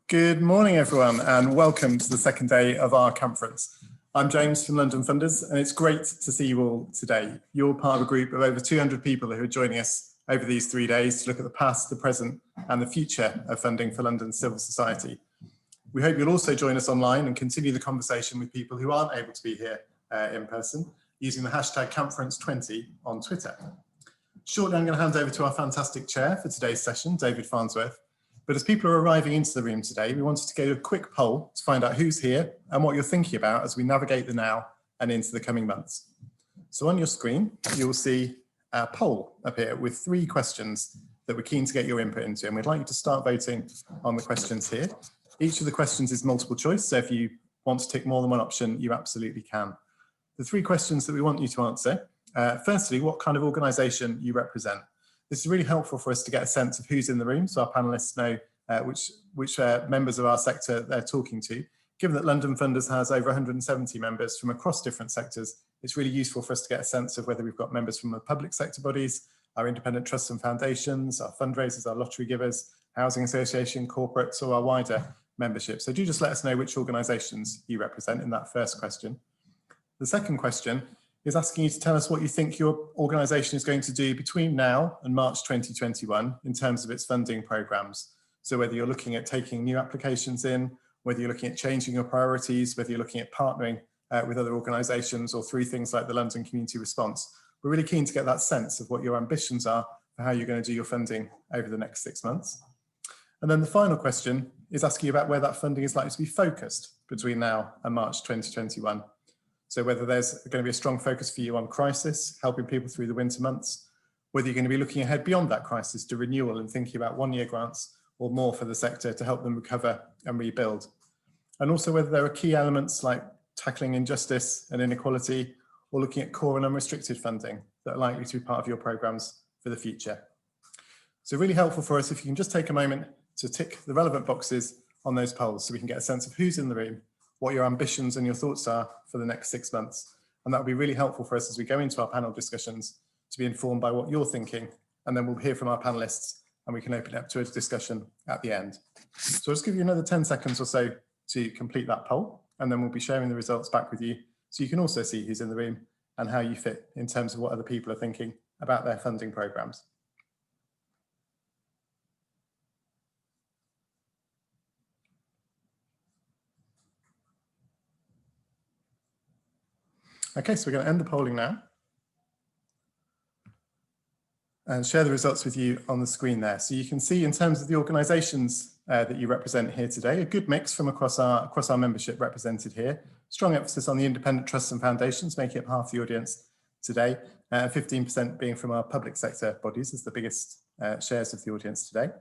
Good morning, everyone, and welcome to the second day of our conference. I'm James from London Funders, and it's great to see you all today. You're part of a group of over 200 people who are joining us over these 3 days to look at the past, the present, and the future of funding for London's civil society. We hope you'll also join us online and continue the conversation with people who aren't able to be here in person using the hashtag Conference20 on Twitter. Shortly, I'm going to hand over to our fantastic chair for today's session, David Farnsworth. But as people are arriving into the room today, we wanted to go to a quick poll to find out who's here and what you're thinking about as we navigate the now and into the coming months. So on your screen, you'll see a poll up here with 3 questions that we're keen to get your input into, and we'd like you to start voting on the questions here. Each of the questions is multiple choice, so if you want to tick more than one option, you absolutely can. The 3 questions that we want you to answer, firstly, what kind of organisation you represent. This is really helpful for us to get a sense of who's in the room, so our panellists know which members of our sector they're talking to. Given that London Funders has over 170 members from across different sectors, it's really useful for us to get a sense of whether we've got members from the public sector bodies, our independent trusts and foundations, our fundraisers, our lottery givers, housing association, corporates, or our wider membership. So do just let us know which organisations you represent in that first question. The second question is asking you to tell us what you think your organisation is going to do between now and March 2021 in terms of its funding programmes. So whether you're looking at taking new applications in, whether you're looking at changing your priorities, whether you're looking at partnering with other organisations or through things like the London Community Response. We're really keen to get that sense of what your ambitions are for how you're going to do your funding over the next 6 months. And then the final question is asking you about where that funding is likely to be focused between now and March 2021. So whether there's going to be a strong focus for you on crisis, helping people through the winter months, whether you're going to be looking ahead beyond that crisis to renewal and thinking about 1-year grants or more for the sector to help them recover and rebuild. And also whether there are key elements like tackling injustice and inequality or looking at core and unrestricted funding that are likely to be part of your programmes for the future. So really helpful for us if you can just take a moment to tick the relevant boxes on those polls so we can get a sense of who's in the room, what your ambitions and your thoughts are for the next 6 months. And that will be really helpful for us as we go into our panel discussions to be informed by what you're thinking. And then we'll hear from our panellists and we can open it up to a discussion at the end. So I'll just give you another 10 seconds or so to complete that poll. And then we'll be sharing the results back with you so you can also see who's in the room and how you fit in terms of what other people are thinking about their funding programmes. Okay, so we're going to end the polling now and share the results with you on the screen there. So you can see in terms of the organisations that you represent here today, a good mix from across our membership represented here. Strong emphasis on the independent trusts and foundations, making up half the audience today, 15% being from our public sector bodies as the biggest shares of the audience today.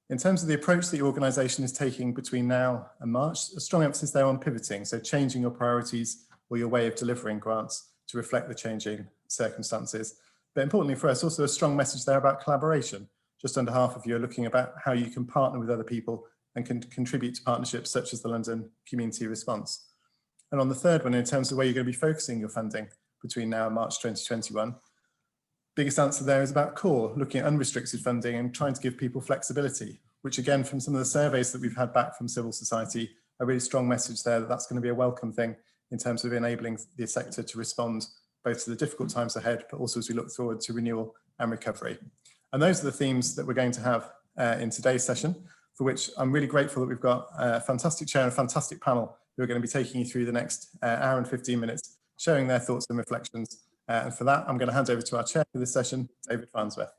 In terms of the approach that your organisation is taking between now and March, a strong emphasis there on pivoting, so changing your priorities or your way of delivering grants to reflect the changing circumstances. But importantly for us, also a strong message there about collaboration. Just under half of you are looking about how you can partner with other people and can contribute to partnerships such as the London Community Response. And on the third one, in terms of where you're going to be focusing your funding between now and March 2021, biggest answer there is about core, looking at unrestricted funding and trying to give people flexibility, which again, from some of the surveys that we've had back from civil society, a really strong message there that that's going to be a welcome thing in terms of enabling the sector to respond both to the difficult times ahead, but also as we look forward to renewal and recovery. And those are the themes that we're going to have in today's session, for which I'm really grateful that we've got a fantastic chair and a fantastic panel who are going to be taking you through the next hour and 15 minutes, sharing their thoughts and reflections. And for that, I'm going to hand over to our chair for this session, David Farnsworth.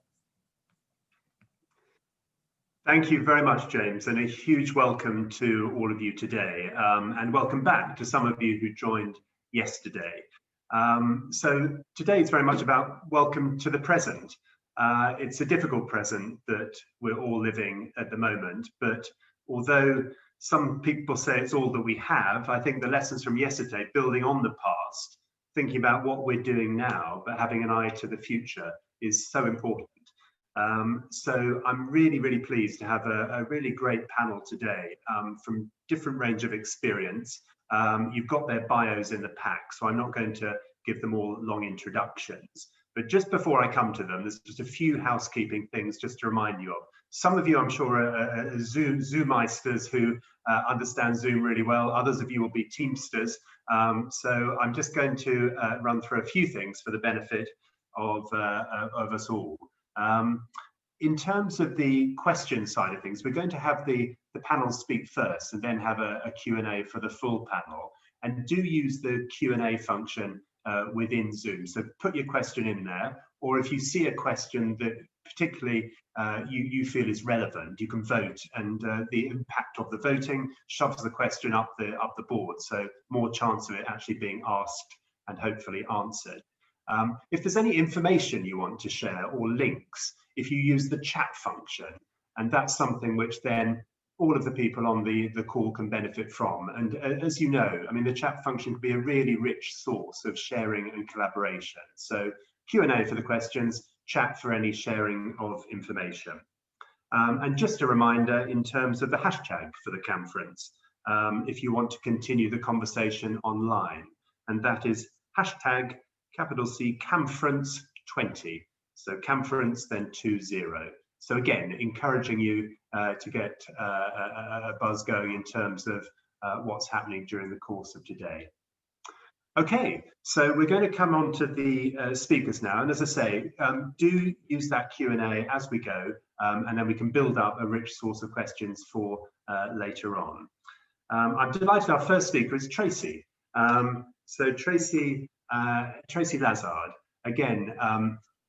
Thank you very much, James, and a huge welcome to all of you today, and welcome back to some of you who joined yesterday. So today is very much about welcome to the present. It's a difficult present that we're all living at the moment, but although some people say it's all that we have, I think the lessons from yesterday, building on the past, thinking about what we're doing now, but having an eye to the future is so important. So I'm really, really pleased to have a really great panel today from different range of experience. You've got their bios in the pack, so I'm not going to give them all long introductions. But just before I come to them, there's just a few housekeeping things just to remind you of. Some of you, I'm sure, are Zoomeisters who understand Zoom really well. Others of you will be Teamsters. So I'm just going to run through a few things for the benefit of us all. In terms of the question side of things, we're going to have the panel speak first and then have a Q&A for the full panel. And do use the Q&A function within Zoom. So put your question in there, or if you see a question that particularly you feel is relevant, you can vote, and the impact of the voting shoves the question up the board, so more chance of it actually being asked and hopefully answered. If there's any information you want to share or links, if you use the chat function, and that's something which then all of the people on the call can benefit from. And as you know, I mean, the chat function can be a really rich source of sharing and collaboration. So Q&A for the questions, chat for any sharing of information. And just a reminder in terms of the hashtag for the conference, if you want to continue the conversation online, and that is hashtag capital C Camference 20. So Camference then 20. So again, encouraging you to get a buzz going in terms of what's happening during the course of today. Okay, so we're going to come on to the speakers now. And as I say, do use that Q&A as we go, and then we can build up a rich source of questions for later on. I'm delighted our first speaker is Tracy. So Tracy Lazard, again,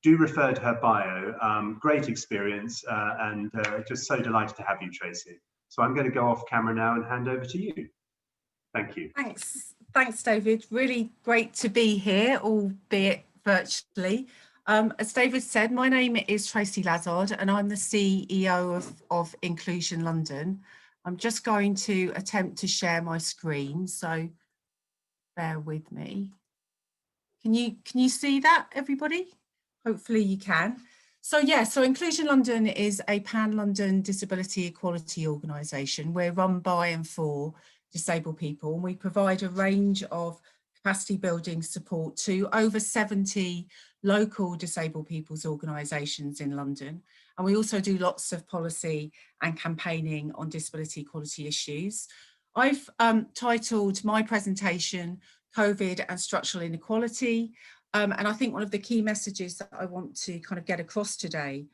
do refer to her bio. Great experience, and just so delighted to have you, Tracy. So I'm going to go off camera now and hand over to you. Thank you. Thanks, David. Really great to be here, albeit virtually. As David said, my name is Tracy Lazard, and I'm the CEO of Inclusion London. I'm just going to attempt to share my screen, so bear with me. Can you see that, everybody? Hopefully you can. So yeah, so Inclusion London is a pan-London disability equality organisation. We're run by and for disabled people, and we provide a range of capacity building support to over 70 local disabled people's organisations in London. And we also do lots of policy and campaigning on disability equality issues. I've titled my presentation COVID and Structural Inequality. And I think one of the key messages that I want to kind of get across today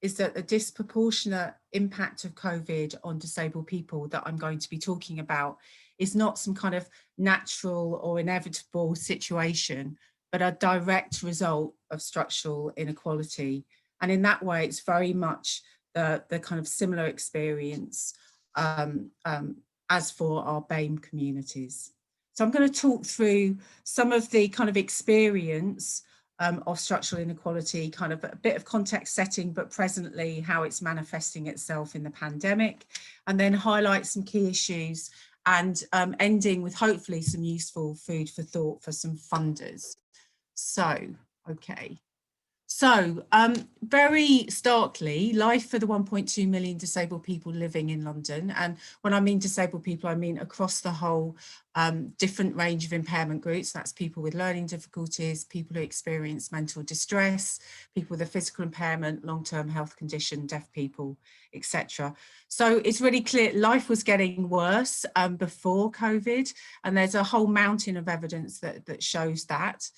is that the disproportionate impact of COVID on disabled people that I'm going to be talking about is not some kind of natural or inevitable situation, but a direct result of structural inequality. And in that way, it's very much the kind of similar experience as for our BAME communities. So I'm going to talk through some of the kind of experience of structural inequality, kind of a bit of context setting, but presently how it's manifesting itself in the pandemic, and then highlight some key issues and ending with hopefully some useful food for thought for some funders. So, okay. So very starkly, life for the 1.2 million disabled people living in London. And when I mean disabled people, I mean across the whole different range of impairment groups. That's people with learning difficulties, people who experience mental distress, people with a physical impairment, long-term health condition, deaf people, etc. So it's really clear life was getting worse before COVID, and there's a whole mountain of evidence that shows that.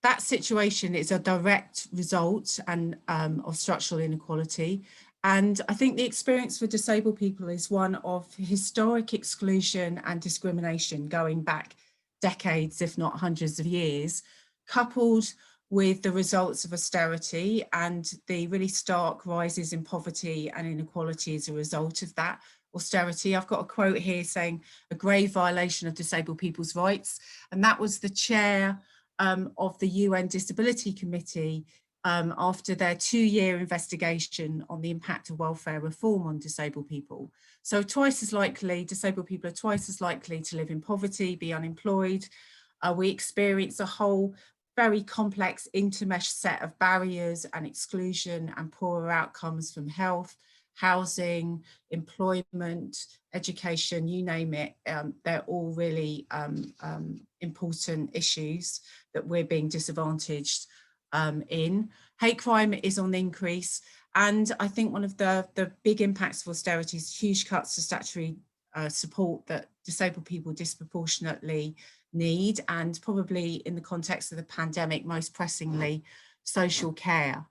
That situation is a direct result of structural inequality. And I think the experience for disabled people is one of historic exclusion and discrimination going back decades, if not hundreds of years, coupled with the results of austerity and the really stark rises in poverty and inequality as a result of that austerity. I've got a quote here saying a grave violation of disabled people's rights. And that was the chair of the UN Disability Committee after their 2-year investigation on the impact of welfare reform on disabled people. So disabled people are twice as likely to live in poverty, be unemployed. We experience a whole very complex intermeshed set of barriers and exclusion and poorer outcomes from health, housing, employment, education, you name it. They're all really important issues that we're being disadvantaged in. Hate crime is on the increase. And I think one of the big impacts of austerity is huge cuts to statutory support that disabled people disproportionately need, and probably in the context of the pandemic, most pressingly, social care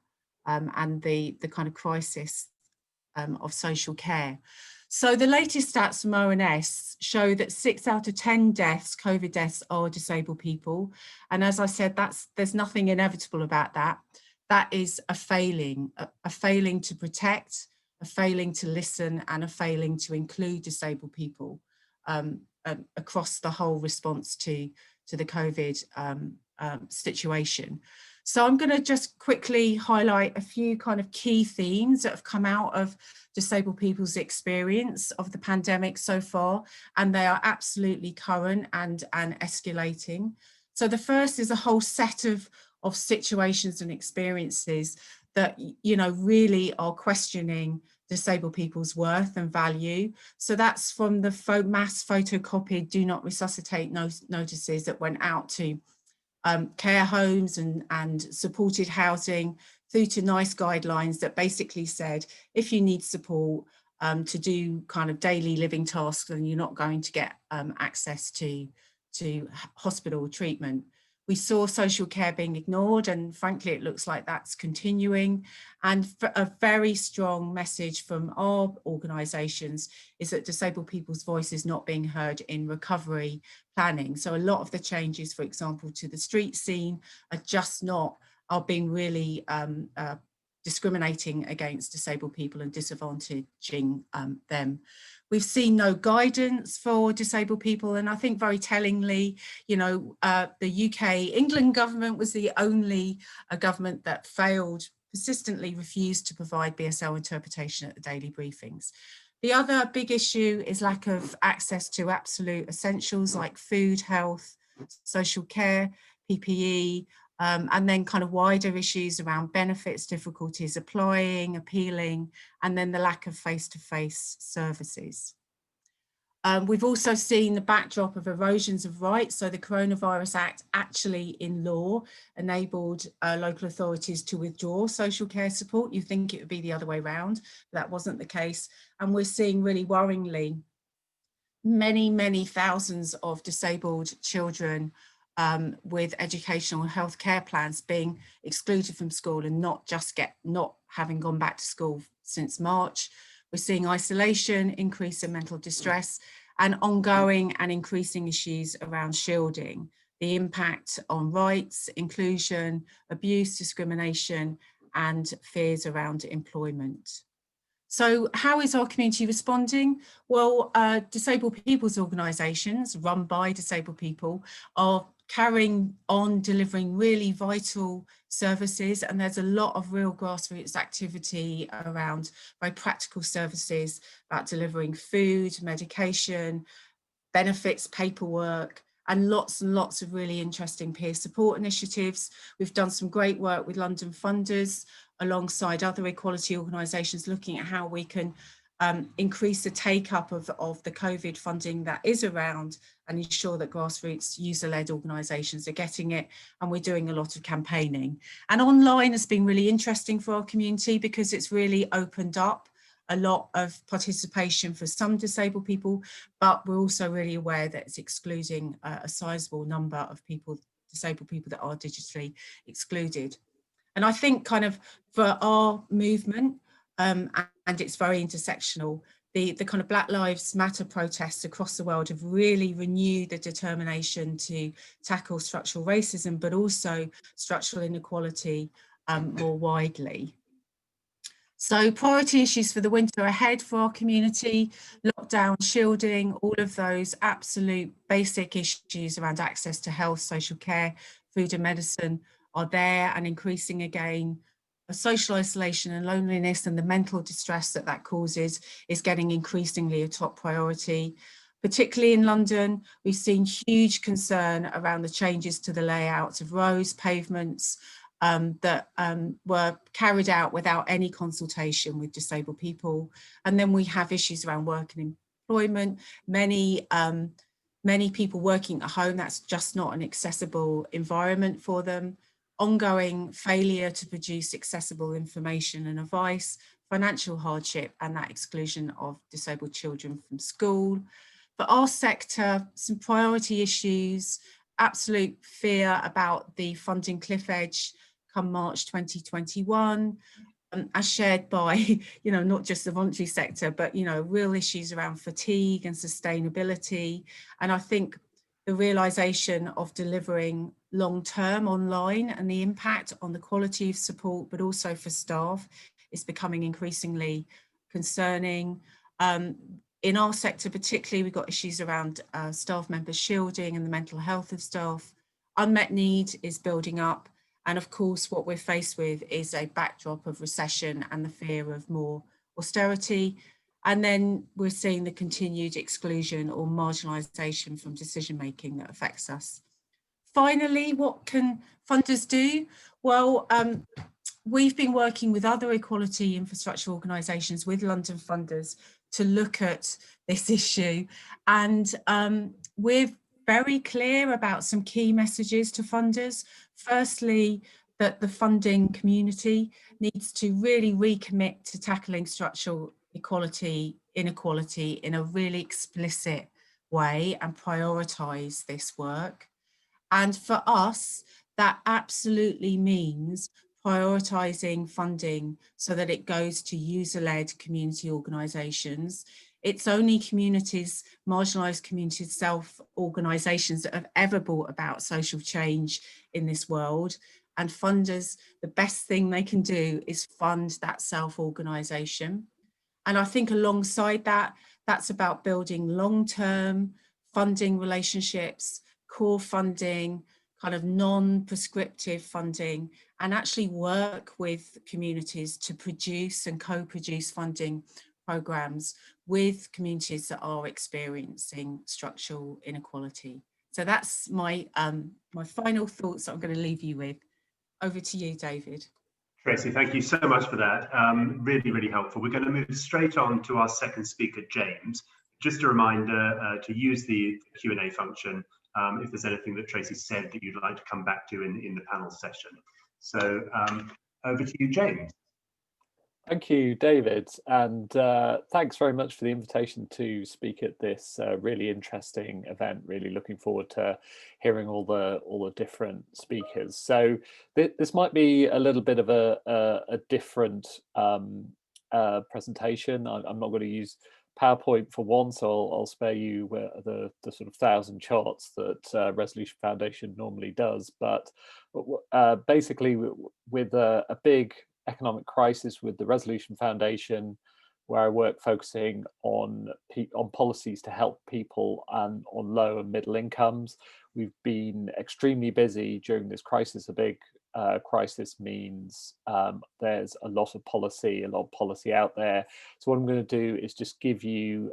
and the kind of crisis of social care. So the latest stats from ONS show that 6 out of 10 deaths, COVID deaths, are disabled people. And as I said, there's nothing inevitable about that. That is a failing to protect, a failing to listen, and a failing to include disabled people across the whole response to the COVID situation. So I'm going to just quickly highlight a few kind of key themes that have come out of disabled people's experience of the pandemic so far, and they are absolutely current and escalating. So the first is a whole set of situations and experiences that, you know, really are questioning disabled people's worth and value. So that's from the mass photocopied do not resuscitate notices that went out to care homes and supported housing, through to NICE guidelines that basically said, if you need support to do kind of daily living tasks, then you're not going to get access to hospital treatment. We saw social care being ignored, and frankly, it looks like that's continuing. And a very strong message from our organisations is that disabled people's voice is not being heard in recovery planning. So a lot of the changes, for example, to the street scene are being really discriminating against disabled people and disadvantaging them. We've seen no guidance for disabled people, and I think very tellingly, you know, the UK, England government was the only government that persistently refused to provide BSL interpretation at the daily briefings. The other big issue is lack of access to absolute essentials like food, health, social care, PPE, and then kind of wider issues around benefits, difficulties applying, appealing, and then the lack of face-to-face services. We've also seen the backdrop of erosions of rights. So the Coronavirus Act actually in law enabled local authorities to withdraw social care support. You think it would be the other way around, but that wasn't the case. And we're seeing really worryingly many thousands of disabled children with educational and health care plans being excluded from school and not having gone back to school since March. We're seeing isolation, increase in mental distress, and ongoing and increasing issues around shielding, the impact on rights, inclusion, abuse, discrimination, and fears around employment. So how is our community responding? Well, disabled people's organisations run by disabled people are carrying on delivering really vital services, and there's a lot of real grassroots activity around very practical services about delivering food, medication, benefits, paperwork, and lots of really interesting peer support initiatives. We've done some great work with London Funders alongside other equality organisations, looking at how we can increase the take-up of the COVID funding that is around and ensure that grassroots user-led organisations are getting it. And we're doing a lot of campaigning. And online has been really interesting for our community because it's really opened up a lot of participation for some disabled people, but we're also really aware that it's excluding a sizable number of disabled people that are digitally excluded. And I think kind of for our movement, and it's very intersectional, the kind of Black Lives Matter protests across the world have really renewed the determination to tackle structural racism, but also structural inequality more widely. So priority issues for the winter ahead for our community: lockdown, shielding, all of those absolute basic issues around access to health, social care, food and medicine are there and increasing again. Social isolation and loneliness and the mental distress that causes is getting increasingly a top priority. Particularly in London, we've seen huge concern around the changes to the layouts of roads, pavements that were carried out without any consultation with disabled people. And then we have issues around work and employment. Many people working at home, that's just not an accessible environment for them. ongoing failure to produce accessible information and advice, financial hardship, and that exclusion of disabled children from school. For our sector, some priority issues, absolute fear about the funding cliff edge come March 2021, as shared by, not just the voluntary sector, but, real issues around fatigue and sustainability. And I think the realization of delivering long-term online and the impact on the quality of support, but also for staff, is becoming increasingly concerning. In our sector particularly, we've got issues around staff members shielding and the mental health of staff. Unmet need is building up. And of course, what we're faced with is a backdrop of recession and the fear of more austerity. And then we're seeing the continued exclusion or marginalisation from decision-making that affects us. Finally, what can funders do? Well, we've been working with other equality infrastructure organisations, with London funders, to look at this issue. And we're very clear about some key messages to funders. Firstly, that the funding community needs to really recommit to tackling structural inequality in a really explicit way and prioritise this work. And for us, that absolutely means prioritising funding so that it goes to user-led community organisations. It's only communities, marginalised communities, self-organisations that have ever brought about social change in this world. And funders, the best thing they can do is fund that self-organisation. And I think alongside that, that's about building long-term funding relationships, core funding, kind of non-prescriptive funding, and actually work with communities to produce and co-produce funding programs with communities that are experiencing structural inequality. So that's my final thoughts that I'm going to leave you with. Over to you, David. Tracy, thank you so much for that. Really, really helpful. We're going to move straight on to our second speaker, James. Just a reminder to use the Q&A function if there's anything that Tracy said that you'd like to come back to in the panel session. So over to you, James. Thank you, David, and thanks very much for the invitation to speak at this really interesting event. Really looking forward to hearing all the different speakers. So this might be a little bit of a different presentation. I'm not going to use PowerPoint for one, so I'll spare you the sort of 1,000 charts that Resolution Foundation normally does. But basically, with a big economic crisis with the Resolution Foundation, where I work focusing on policies to help people and on low and middle incomes. We've been extremely busy during this crisis. A big crisis means there's a lot of policy out there. So what I'm going to do is just give you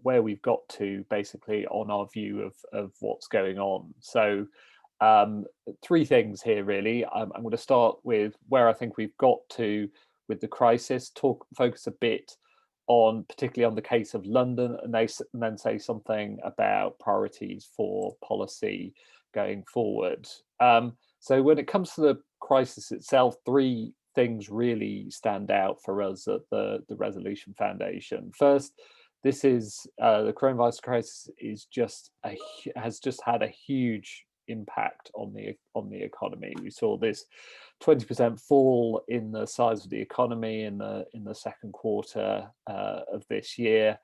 where we've got to basically on our view of what's going on. So three things here really. I'm going to start with where I think we've got to with the crisis, focus a bit on particularly on the case of London, and then say something about priorities for policy going forward. So when it comes to the crisis itself, three things really stand out for us at the Resolution Foundation. First, this is the coronavirus crisis has just had a huge impact on the economy. We saw this 20% fall in the size of the economy in the second quarter of this year,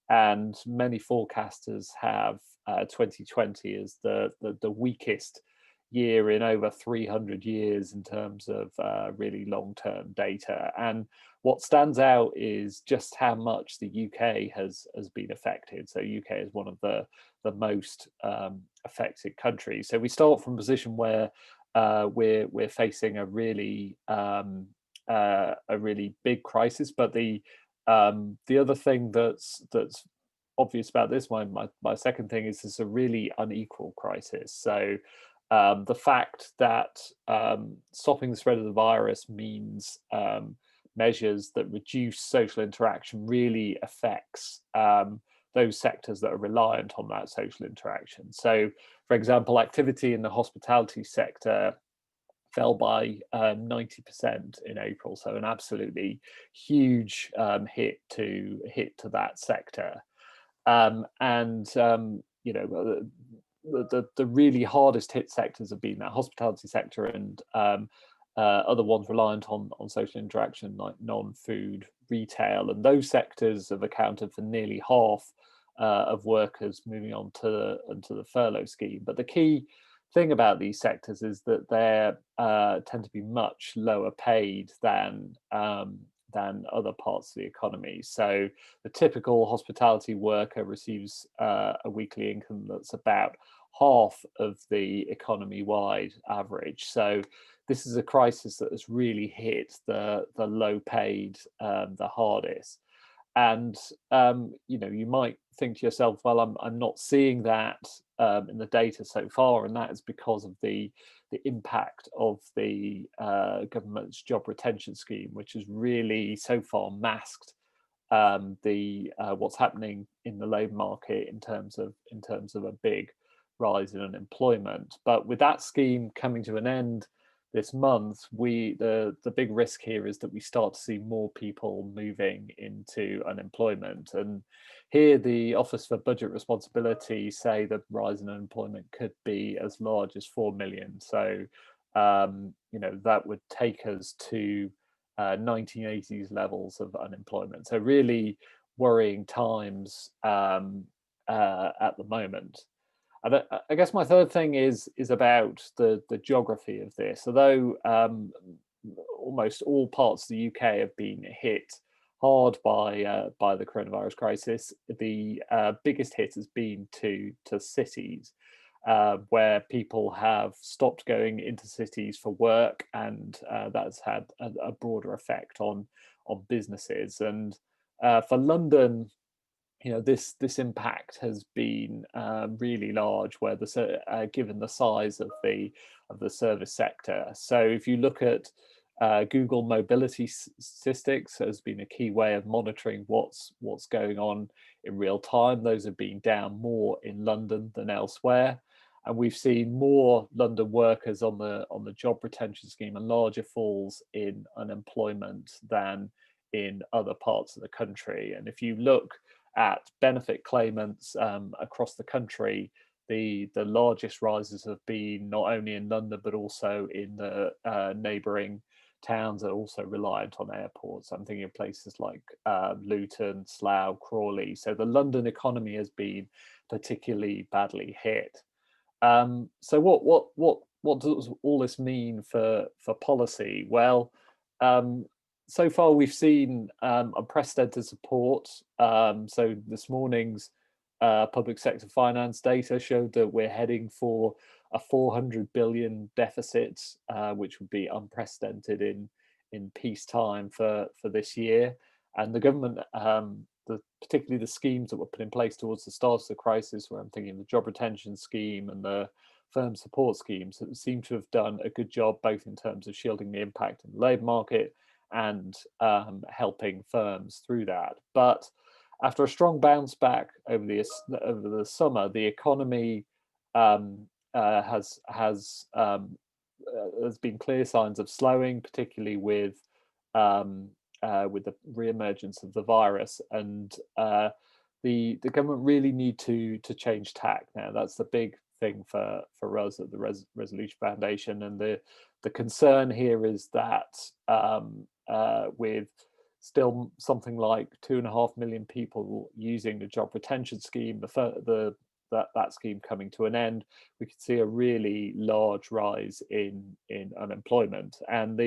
and many forecasters have 2020 as the weakest year in over 300 years in terms of really long-term data. And what stands out is just how much the UK has been affected. So UK is one of the most affected countries. So we start from a position where we're facing a really big crisis. But the other thing that's obvious about this, my second thing is it's a really unequal crisis. So the fact that stopping the spread of the virus means measures that reduce social interaction really affects those sectors that are reliant on that social interaction. So, for example, activity in the hospitality sector fell by 90% in April. So an absolutely huge hit to that sector. You know, the really hardest hit sectors have been that hospitality sector and other ones reliant on social interaction like non-food retail, and those sectors have accounted for nearly half of workers moving on to the furlough scheme. But the key thing about these sectors is that they tend to be much lower paid than other parts of the economy. So the typical hospitality worker receives a weekly income that's about half of the economy-wide average. So this is a crisis that has really hit the low-paid the hardest. And you know, you might think to yourself, well, I'm not seeing that in the data so far, and that is because of the impact of the government's job retention scheme, which has really so far masked what's happening in the labour market in terms of a big rise in unemployment. But with that scheme coming to an end this month, the big risk here is that we start to see more people moving into unemployment. And here the Office for Budget Responsibility say the rise in unemployment could be as large as 4 million. So you know, that would take us to 1980s levels of unemployment. So really worrying times at the moment. And I guess my third thing is about the geography of this. Although almost all parts of the UK have been hit hard by the coronavirus crisis, the biggest hit has been to cities, where people have stopped going into cities for work, and that's had a broader effect on businesses. And for London, you know, this impact has been really large, where given the size of the service sector. So if you look at Google mobility statistics, has been a key way of monitoring what's going on in real time. Those have been down more in London than elsewhere, and we've seen more London workers on the job retention scheme and larger falls in unemployment than in other parts of the country. And if you look at benefit claimants across the country, the largest rises have been not only in London but also in the neighbouring towns that are also reliant on airports. I'm thinking of places like Luton, Slough, Crawley. So the London economy has been particularly badly hit. So what does all this mean for policy? Well, so far we've seen unprecedented support. So this morning's public sector finance data showed that we're heading for a 400 billion deficit, which would be unprecedented in peacetime for this year. And the government, particularly the schemes that were put in place towards the start of the crisis, where I'm thinking the job retention scheme and the firm support schemes, that seem to have done a good job, both in terms of shielding the impact in the labour market and helping firms through that. But after a strong bounce back over the summer, the economy has been clear signs of slowing, particularly with the re-emergence of the virus, and the government really need to change tack now. That's the big thing for us at the Resolution Foundation, and the concern here is that with still something like 2.5 million people using the job retention scheme, that scheme coming to an end, we could see a really large rise in unemployment. And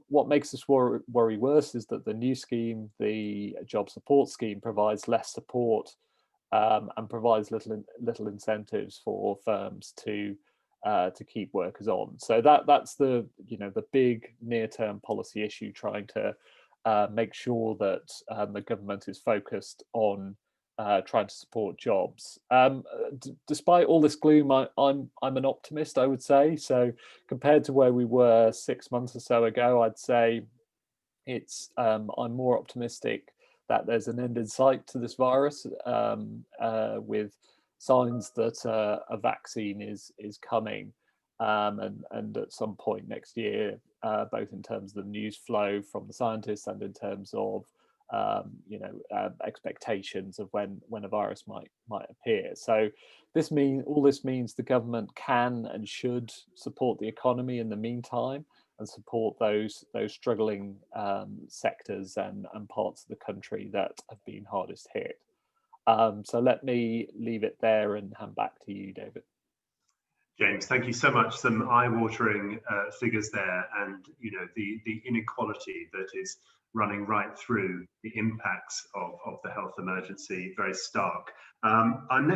what makes us worry worse is that the new scheme, the job support scheme, provides less support and provides little incentives for firms to keep workers on. So that's the big near-term policy issue, trying to make sure that the government is focused on trying to support jobs. Despite all this gloom, I'm an optimist, I would say. So compared to where we were 6 months or so ago, I'd say I'm more optimistic that there's an end in sight to this virus, with signs that a vaccine is coming. and at some point next year, both in terms of the news flow from the scientists and in terms of expectations of when a virus might appear. So all this means the government can and should support the economy in the meantime and support those struggling sectors and parts of the country that have been hardest hit. So let me leave it there and hand back to you, David. James, thank you so much. Some eye-watering figures there, and the inequality that is running right through the impacts of the health emergency, very stark. I'm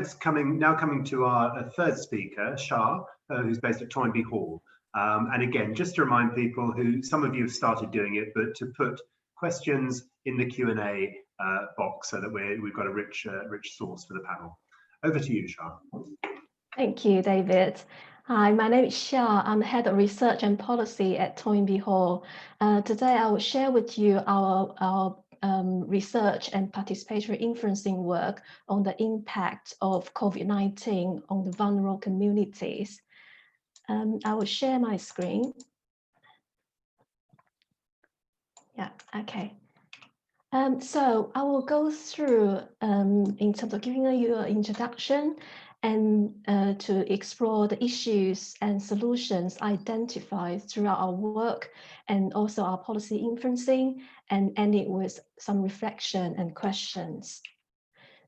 now coming to our third speaker, Shah, who's based at Toynbee Hall. And again, just to remind people some of you have started doing it, but to put questions in the Q&A box so that we've got a rich source for the panel. Over to you, Shah. Thank you, David. Hi, my name is Shah. I'm Head of Research and Policy at Toynbee Hall. Today, I will share with you our research and participatory influencing work on the impact of COVID-19 on the vulnerable communities. I will share my screen. Yeah, okay. So I will go through in terms of giving you an introduction and to explore the issues and solutions identified throughout our work and also our policy influencing, and end it with some reflection and questions.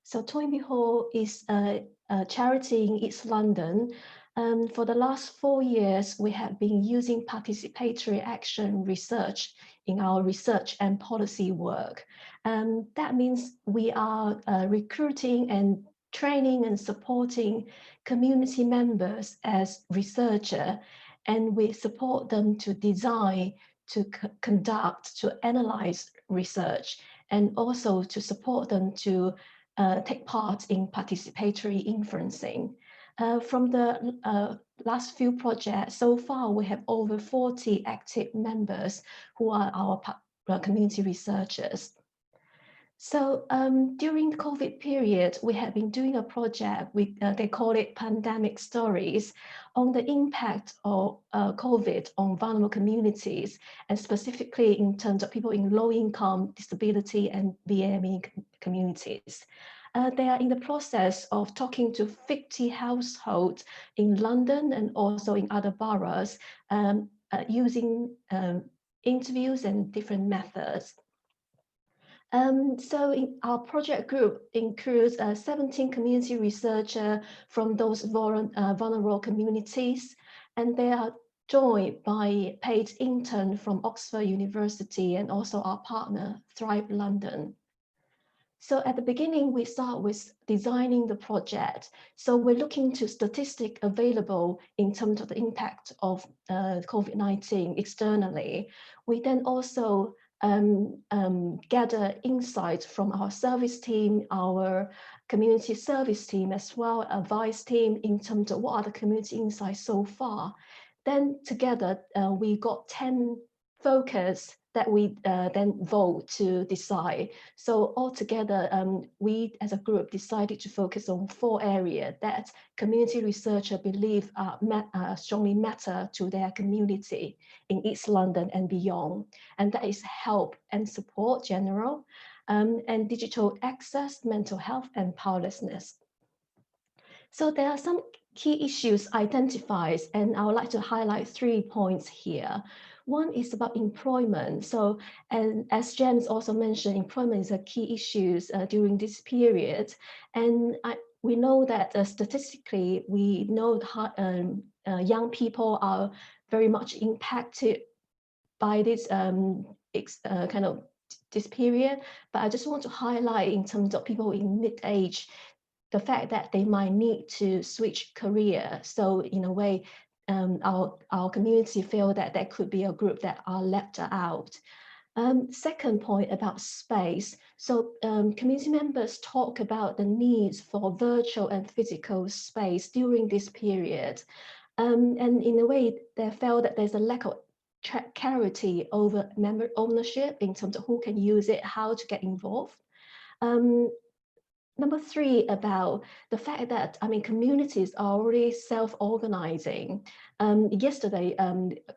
So Toynbee Hall is a charity in East London. For the last 4 years, we have been using participatory action research in our research and policy work. That means we are recruiting and training and supporting community members as researchers, and we support them to design, to conduct, to analyze research, and also to support them to take part in participatory influencing. From the last few projects, so far we have over 40 active members who are our community researchers. So during the COVID period, we have been doing a project, they call it Pandemic Stories, on the impact of COVID on vulnerable communities, and specifically in terms of people in low income, disability and VME communities. They are in the process of talking to 50 households in London and also in other boroughs using interviews and different methods. So our project group includes 17 community researchers from those vulnerable communities, and they are joined by paid interns from Oxford University and also our partner, Thrive London. So at the beginning, we start with designing the project. So we're looking to statistics available in terms of the impact of COVID-19 externally. We then also gather insights from our service team, our community service team, as well as advice team in terms of what are the community insights so far. Then together, we got 10 focus that we then vote to decide. So altogether, we as a group decided to focus on 4 areas that community researchers believe strongly matter to their community in East London and beyond. And that is help and support general, and digital access, mental health, and powerlessness. So there are some key issues identified, and I would like to highlight 3 points here. One is about employment. So, and as James also mentioned, employment is a key issue during this period. And we know that statistically, we know young people are very much impacted by this this period. But I just want to highlight in terms of people in mid-age, the fact that they might need to switch career. So in a way, our community feel that there could be a group that are left out. Second point about space. So community members talk about the needs for virtual and physical space during this period. And in a way, they felt that there's a lack of clarity over member ownership in terms of who can use it, how to get involved. Number 3, about the fact that, communities are already self-organizing. Yesterday,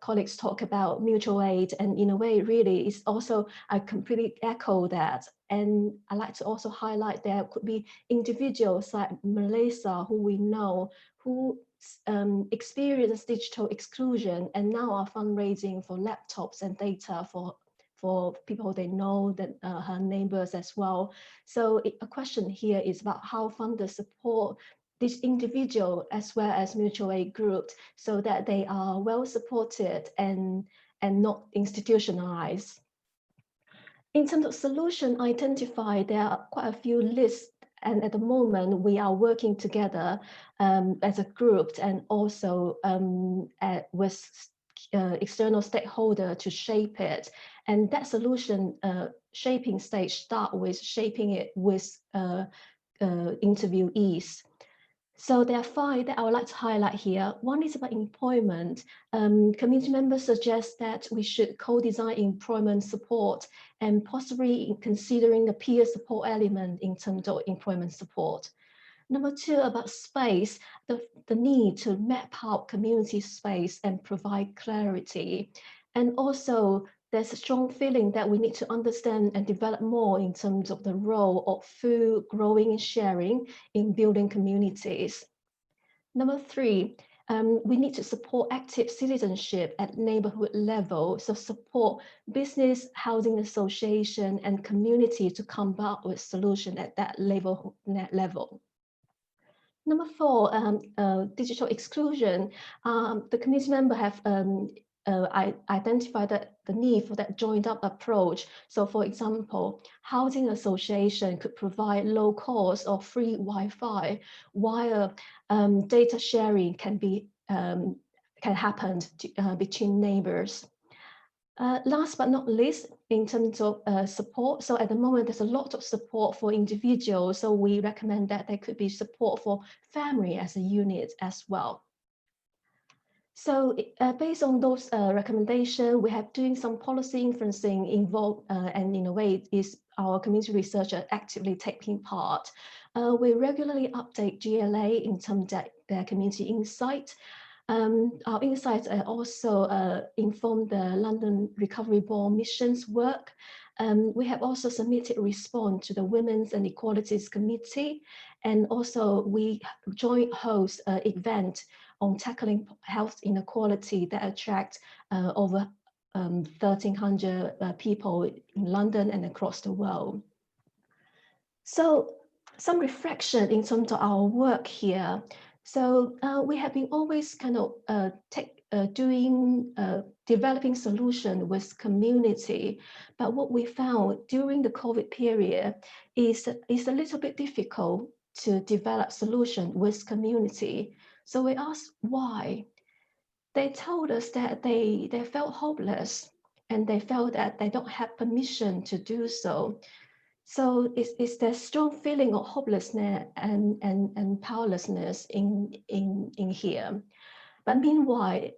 colleagues talked about mutual aid, and in a way, really, it's also, I completely echo that. And I like to also highlight there could be individuals like Melissa, who we know, who experienced digital exclusion and now are fundraising for laptops and data for people they know, that her neighbors as well. So a question here is about how funders support this individual as well as mutual aid groups so that they are well supported and not institutionalized. In terms of solution identified, there are quite a few lists, and at the moment we are working together as a group and also with external stakeholder to shape it. And that solution shaping stage start with shaping it with interviewees. So there are 5 that I would like to highlight here. One is about employment. Community members suggest that we should co-design employment support and possibly considering the peer support element in terms of employment support. Number 2, about space, the need to map out community space and provide clarity. And also, there's a strong feeling that we need to understand and develop more in terms of the role of food growing and sharing in building communities. Number 3, we need to support active citizenship at neighborhood level. So support business, housing association, and community to come up with solution at that level. Number 4, digital exclusion. The community member have identified that the need for that joined up approach. So for example, housing association could provide low cost or free Wi-Fi, while data sharing can happen between neighbors. Last but not least, in terms of support, so at the moment there's a lot of support for individuals, so we recommend that there could be support for family as a unit as well. So based on those recommendations, we have doing some policy influencing involved, and in a way is our community researcher actively taking part. We regularly update GLA in terms of their community insight. Our insights also inform the London Recovery Board missions work. We have also submitted a response to the Women's and Equalities Committee, and also we joint host an event on tackling health inequality that attract over 1,300 people in London and across the world. So some reflection in terms of our work here. So we have been always kind of developing solution with community, but what we found during the COVID period is a little bit difficult to develop solution with community. So we asked why. They told us that they felt hopeless and they felt that they don't have permission to do so. So it's the strong feeling of hopelessness and powerlessness in here. But meanwhile,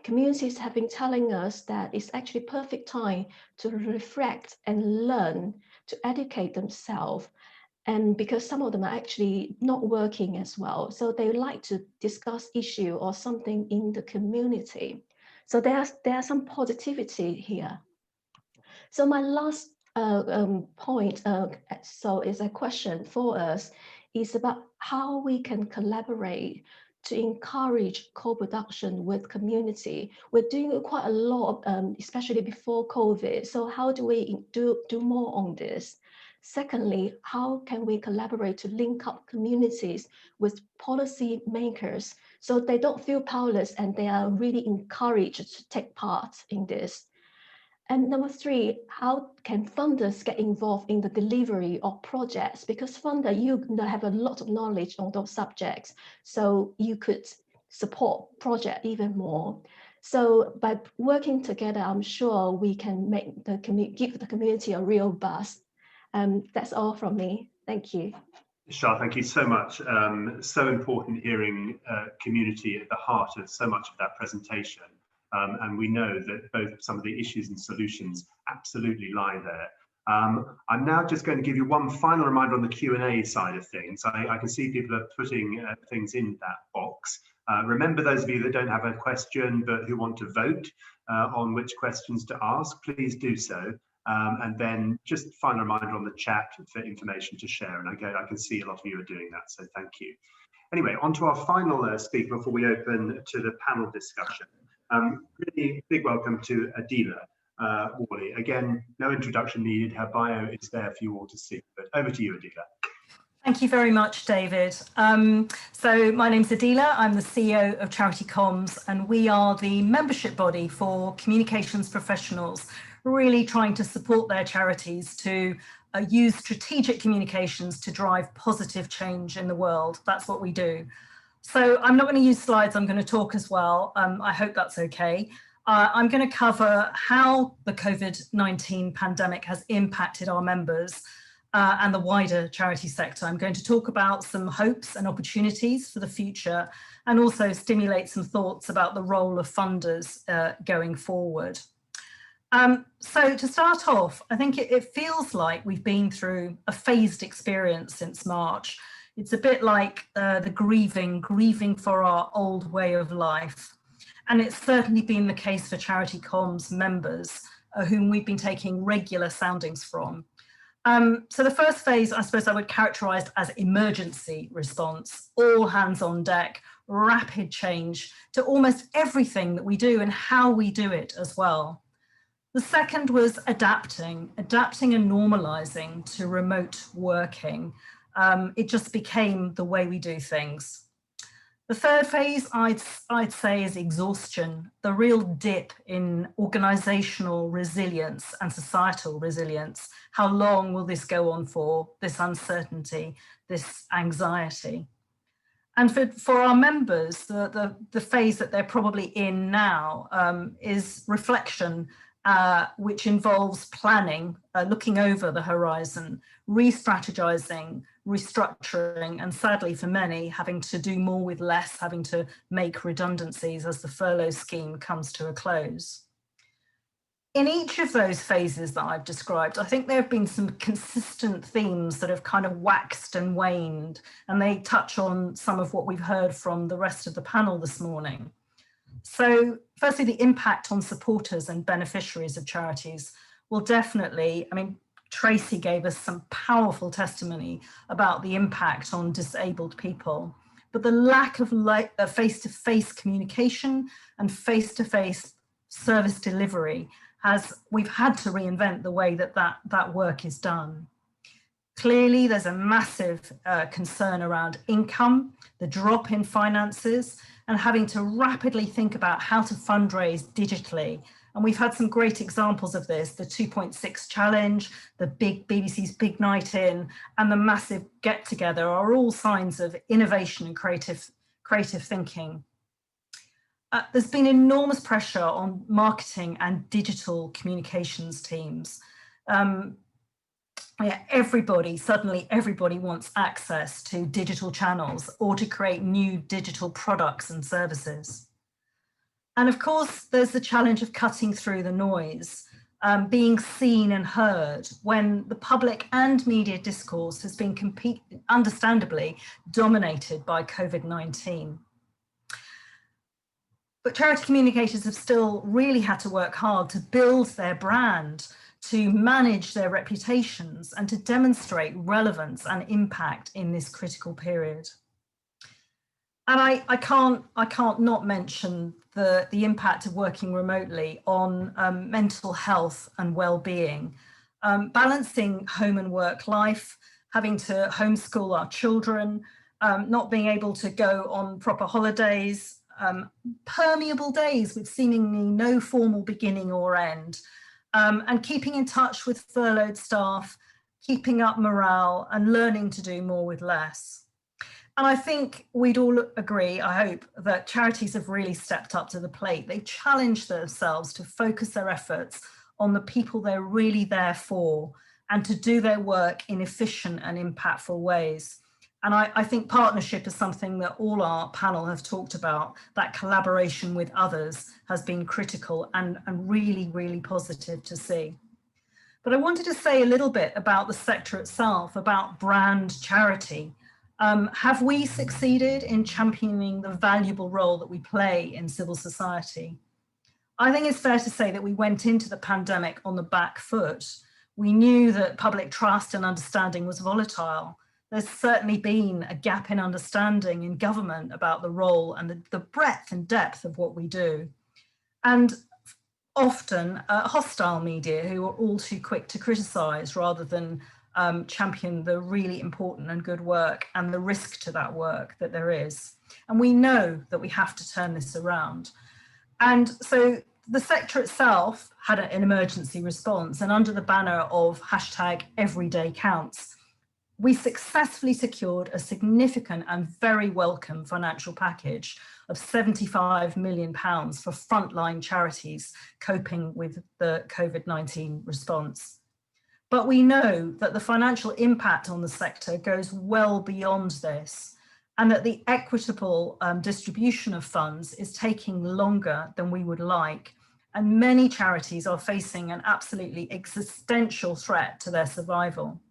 communities have been telling us that it's actually perfect time to reflect and learn, to educate themselves. And because some of them are actually not working as well. So they like to discuss issue or something in the community. So there are some positivity here. So my last point, so is a question for us, is about how we can collaborate to encourage co-production with community. We're doing quite a lot, especially before COVID. So how do we do more on this? Secondly, how can we collaborate to link up communities with policy makers so they don't feel powerless and they are really encouraged to take part in this? And number 3, how can funders get involved in the delivery of projects? Because funder, you have a lot of knowledge on those subjects, so you could support project even more. So by working together, I'm sure we can make give the community a real buzz. That's all from me. Thank you. Shah, thank you so much. So important hearing community at the heart of so much of that presentation. And we know that both some of the issues and solutions absolutely lie there. I'm now just going to give you one final reminder on the Q&A side of things. I can see people are putting things in that box. Remember, those of you that don't have a question but who want to vote on which questions to ask, please do so. And then just final reminder on the chat for information to share. And again, I can see a lot of you are doing that, so thank you. Anyway, on to our final speaker before we open to the panel discussion. Really big welcome to Adila Worley. Again, no introduction needed. Her bio is there for you all to see. But over to you, Adila. Thank you very much, David. So my name's Adila. I'm the CEO of Charity Comms, and we are the membership body for communications professionals, really trying to support their charities to use strategic communications to drive positive change in the world. That's what we do. So I'm not going to use slides. I'm going to talk as well. I hope that's okay. I'm going to cover how the COVID-19 pandemic has impacted our members and the wider charity sector. I'm going to talk about some hopes and opportunities for the future, and also stimulate some thoughts about the role of funders going forward. So to start off, I think it feels like we've been through a phased experience since March. It's a bit like the grieving for our old way of life. And it's certainly been the case for Charity Comms members, whom we've been taking regular soundings from. So the first phase, I suppose I would characterize as emergency response, all hands on deck, rapid change to almost everything that we do and how we do it as well. The second was adapting and normalizing to remote working. It just became the way we do things. The third phase, I'd say, is exhaustion, the real dip in organizational resilience and societal resilience. How long will this go on for, this uncertainty, this anxiety? And for our members, the phase that they're probably in now is reflection, which involves planning, looking over the horizon, re-strategizing, restructuring, and sadly for many, having to do more with less, having to make redundancies as the furlough scheme comes to a close. In each of those phases that I've described, I think there have been some consistent themes that have kind of waxed and waned, and they touch on some of what we've heard from the rest of the panel this morning. So firstly, the impact on supporters and beneficiaries of charities will definitely, I mean, Tracy gave us some powerful testimony about the impact on disabled people, but the lack of face-to-face communication and face-to-face service delivery we've had to reinvent the way that work is done. Clearly, there's a massive concern around income, the drop in finances, and having to rapidly think about how to fundraise digitally. And we've had some great examples of this, the 2.6 challenge, the BBC's Big Night In, and the massive get together are all signs of innovation and creative thinking. There's been enormous pressure on marketing and digital communications teams. Suddenly everybody wants access to digital channels or to create new digital products and services. And of course, there's the challenge of cutting through the noise, being seen and heard when the public and media discourse has been understandably dominated by COVID-19. But charity communicators have still really had to work hard to build their brand, to manage their reputations, and to demonstrate relevance and impact in this critical period. And I can't not mention the impact of working remotely on mental health and well-being, balancing home and work life, having to homeschool our children, not being able to go on proper holidays, permeable days with seemingly no formal beginning or end, and keeping in touch with furloughed staff, keeping up morale and learning to do more with less. And I think we'd all agree, I hope, that charities have really stepped up to the plate. They challenged themselves to focus their efforts on the people they're really there for and to do their work in efficient and impactful ways. And I think partnership is something that all our panel have talked about. That collaboration with others has been critical and really, really positive to see. But I wanted to say a little bit about the sector itself, about brand charity. Have we succeeded in championing the valuable role that we play in civil society? I think it's fair to say that we went into the pandemic on the back foot. We knew that public trust and understanding was volatile. There's certainly been a gap in understanding in government about the role and the breadth and depth of what we do. And often hostile media who are all too quick to criticise rather than champion the really important and good work and the risk to that work that there is. And we know that we have to turn this around. And so the sector itself had an emergency response, and under the banner of #EverydayCounts, we successfully secured a significant and very welcome financial package of £75 million for frontline charities coping with the COVID-19 response. But we know that the financial impact on the sector goes well beyond this, and that the equitable distribution of funds is taking longer than we would like. And many charities are facing an absolutely existential threat to their survival.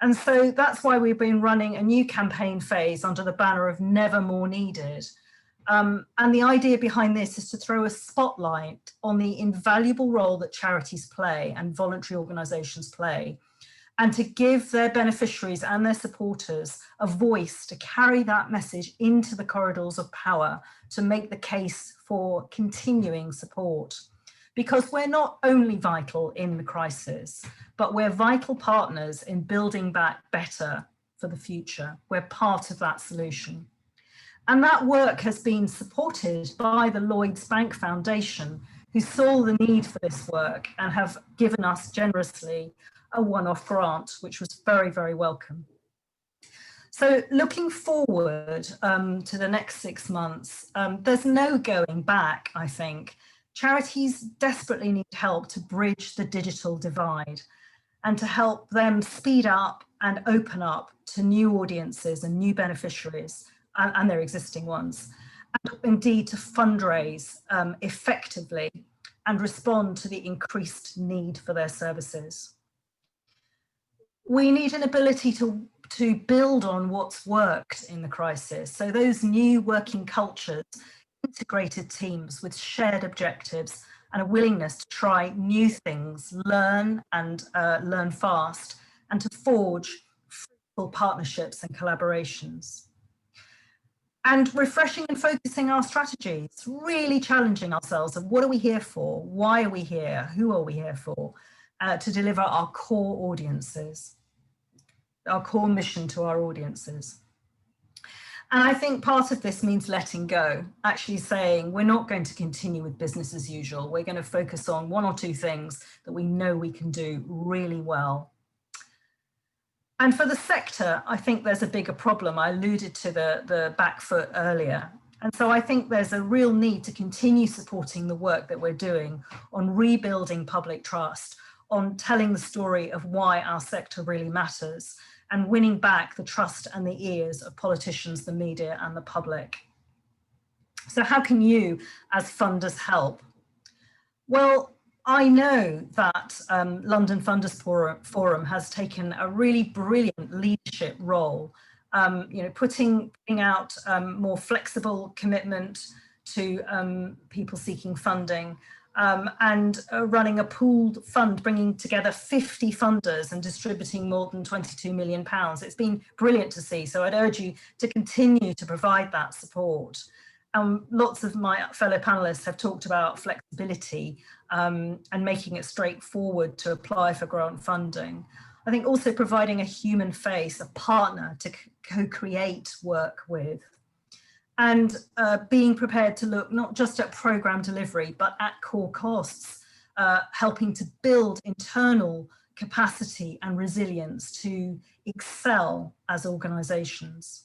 And so that's why we've been running a new campaign phase under the banner of Never More Needed. And the idea behind this is to throw a spotlight on the invaluable role that charities play and voluntary organisations play, and to give their beneficiaries and their supporters a voice to carry that message into the corridors of power to make the case for continuing support. Because we're not only vital in the crisis, but we're vital partners in building back better for the future. We're part of that solution. And that work has been supported by the Lloyds Bank Foundation, who saw the need for this work and have given us generously a one-off grant, which was very, very welcome. So looking forward to the next 6 months, there's no going back, I think. Charities desperately need help to bridge the digital divide and to help them speed up and open up to new audiences and new beneficiaries and their existing ones, and indeed to fundraise effectively and respond to the increased need for their services. We need an ability to build on what's worked in the crisis. So those new working cultures, integrated teams with shared objectives and a willingness to try new things, learn and learn fast, and to forge fruitful partnerships and collaborations. And refreshing and focusing our strategies, really challenging ourselves of what are we here for? Why are we here? Who are we here for? To deliver our core audiences, our core mission to our audiences. And I think part of this means letting go, actually saying we're not going to continue with business as usual. We're going to focus on one or two things that we know we can do really well. And for the sector, I think there's a bigger problem. I alluded to the back foot earlier. And so I think there's a real need to continue supporting the work that we're doing on rebuilding public trust, on telling the story of why our sector really matters, and winning back the trust and the ears of politicians, the media, and the public. So how can you, as funders, help? Well, I know that London Funders Forum has taken a really brilliant leadership role, putting out more flexible commitment to people seeking funding, and running a pooled fund, bringing together 50 funders and distributing more than £22 million. It's been brilliant to see, so I'd urge you to continue to provide that support. Lots of my fellow panelists have talked about flexibility and making it straightforward to apply for grant funding. I think also providing a human face, a partner to co-create work with, and being prepared to look not just at programme delivery, but at core costs, helping to build internal capacity and resilience to excel as organisations.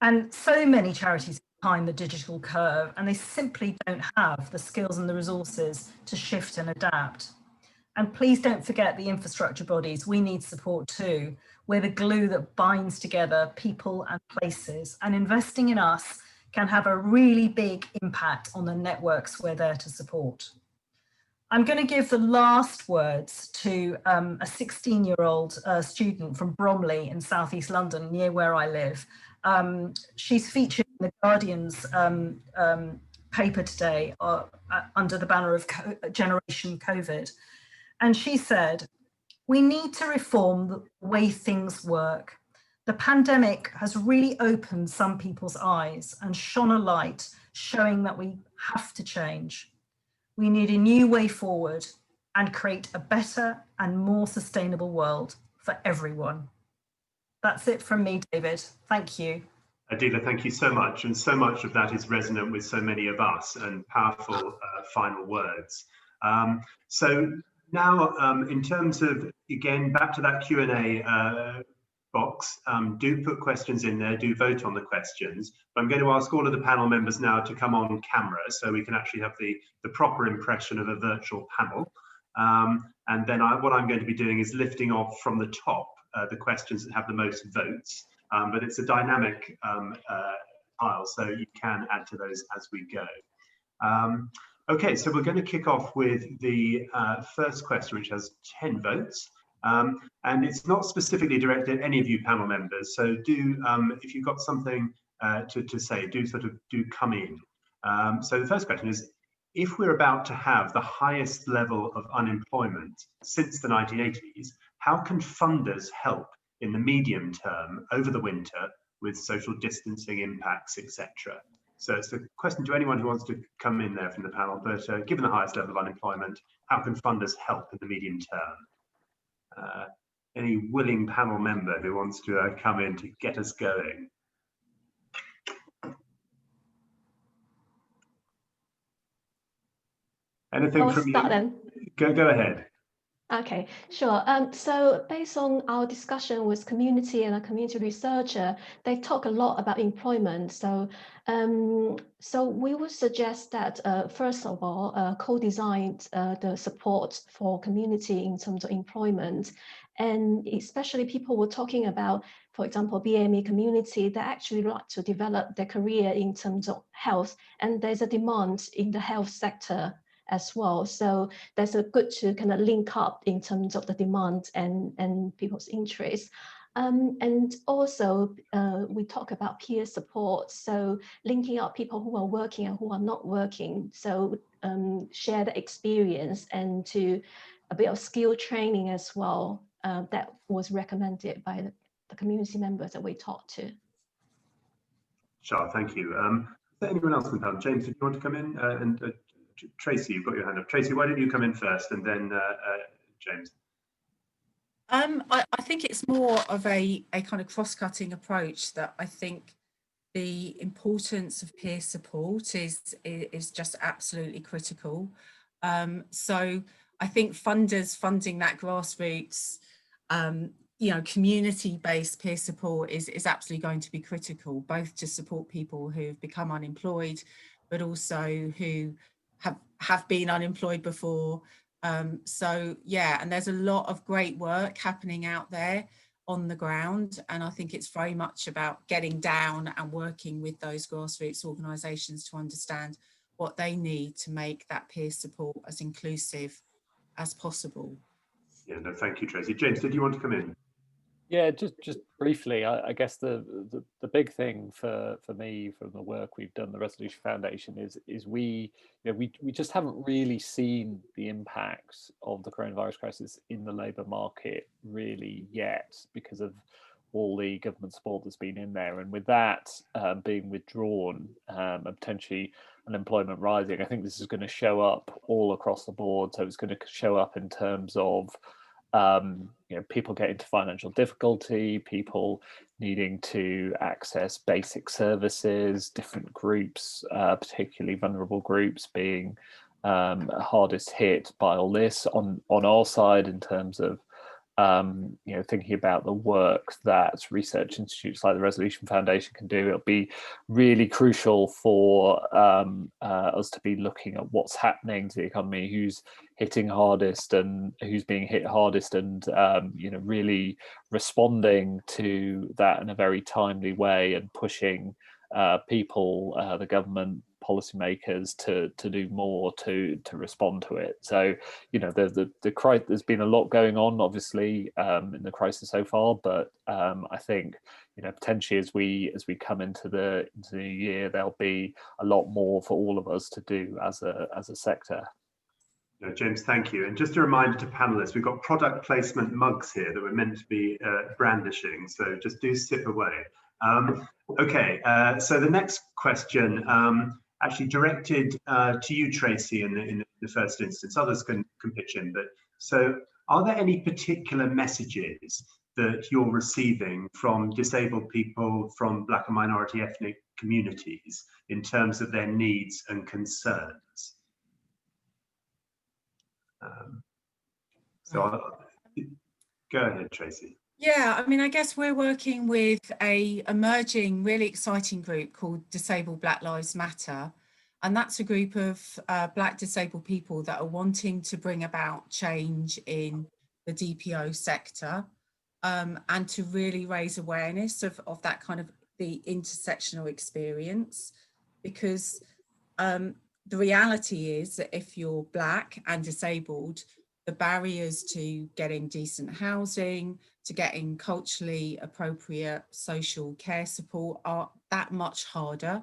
And so many charities behind the digital curve, and they simply don't have the skills and the resources to shift and adapt. And please don't forget the infrastructure bodies. We need support too. We're the glue that binds together people and places, and investing in us can have a really big impact on the networks we're there to support. I'm going to give the last words to a 16-year-old student from Bromley in Southeast London, near where I live. She's featured in the Guardian's paper today under the banner of Generation COVID. And she said, "We need to reform the way things work. The pandemic has really opened some people's eyes and shone a light showing that we have to change. We need a new way forward and create a better and more sustainable world for everyone." That's it from me, David. Thank you. Adila, thank you so much. And so much of that is resonant with so many of us, and powerful final words. So now, in terms of, again, back to that Q&A box, do put questions in there, do vote on the questions. But I'm going to ask all of the panel members now to come on camera so we can actually have the proper impression of a virtual panel. And then what I'm going to be doing is lifting off from the top the questions that have the most votes. But it's a dynamic tile, so you can add to those as we go. Okay, so we're going to kick off with the first question, which has 10 votes. And it's not specifically directed at any of you panel members, so do, if you've got something to say, do come in. So the first question is, if we're about to have the highest level of unemployment since the 1980s, how can funders help in the medium term over the winter with social distancing impacts, etc.? So it's a question to anyone who wants to come in there from the panel, but given the highest level of unemployment, how can funders help in the medium term? Any willing panel member who wants to come in to get us going? Anything from you? Then. Go ahead. Okay, sure. So based on our discussion with community and a community researcher, they talk a lot about employment. So, so we would suggest that first of all, co-design the support for community in terms of employment, and especially people were talking about, for example, BME community that actually like to develop their career in terms of health, and there's a demand in the health sector as well. So that's a good to kind of link up in terms of the demand and people's interests. And also we talk about peer support. So linking up people who are working and who are not working. So share the experience and to a bit of skill training as well. That was recommended by the community members that we talked to. Sure, thank you. Is there anyone else in the panel? James, if you want to come in, and Tracy, you've got your hand up. Tracy, why don't you come in first, and then James? I think it's more of a kind of cross-cutting approach, that I think the importance of peer support is just absolutely critical. So I think funders funding that grassroots, you know, community-based peer support is absolutely going to be critical, both to support people who've become unemployed, but also who have been unemployed before. So yeah, and there's a lot of great work happening out there on the ground, and I think it's very much about getting down and working with those grassroots organisations to understand what they need to make that peer support as inclusive as possible. Yeah, no, thank you, Tracy. James, did you want to come in? Yeah, just briefly, I guess the big thing for me from the work we've done, the Resolution Foundation, is we just haven't really seen the impacts of the coronavirus crisis in the labour market really yet, because of all the government support that's been in there, and with that being withdrawn and potentially unemployment rising, I think this is going to show up all across the board. So it's going to show up in terms of people getting into financial difficulty, people needing to access basic services, different groups, particularly vulnerable groups, being hardest hit by all this. On our side, in terms of thinking about the work that research institutes like the Resolution Foundation can do, it'll be really crucial for us to be looking at what's happening to the economy, who's hitting hardest and who's being hit hardest, and really responding to that in a very timely way, and pushing people, the government, policymakers to do more to respond to it. So, you know, there's been a lot going on, obviously, in the crisis so far, but I think, you know, potentially as we come into the new year, there'll be a lot more for all of us to do as a sector. No, James, thank you. And just a reminder to panelists, we've got product placement mugs here that we're meant to be brandishing, so just do sip away. Okay, so the next question, actually directed to you, Tracy, in the first instance. Others can pitch in, but so are there any particular messages that you're receiving from disabled people, from Black and minority ethnic communities in terms of their needs and concerns? Go ahead, Tracy. Yeah, I mean, I guess we're working with a emerging, really exciting group called Disabled Black Lives Matter. And that's a group of Black disabled people that are wanting to bring about change in the DPO sector, and to really raise awareness of that kind of the intersectional experience. Because the reality is that if you're Black and disabled, the barriers to getting decent housing, to getting culturally appropriate social care support are that much harder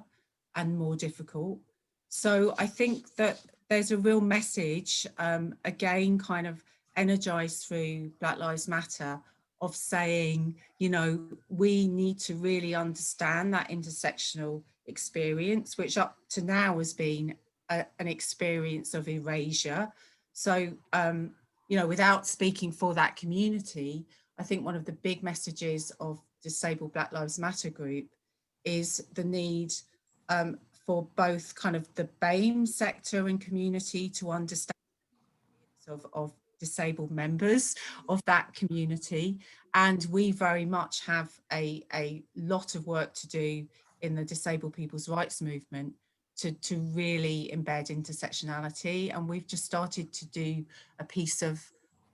and more difficult. So I think that there's a real message, again, kind of energized through Black Lives Matter, of saying, you know, we need to really understand that intersectional experience, which up to now has been an experience of erasure. So, you know, without speaking for that community, I think one of the big messages of Disabled Black Lives Matter group is the need for both kind of the BAME sector and community to understand of disabled members of that community. And we very much have a lot of work to do in the disabled people's rights movement to really embed intersectionality. And we've just started to do a piece of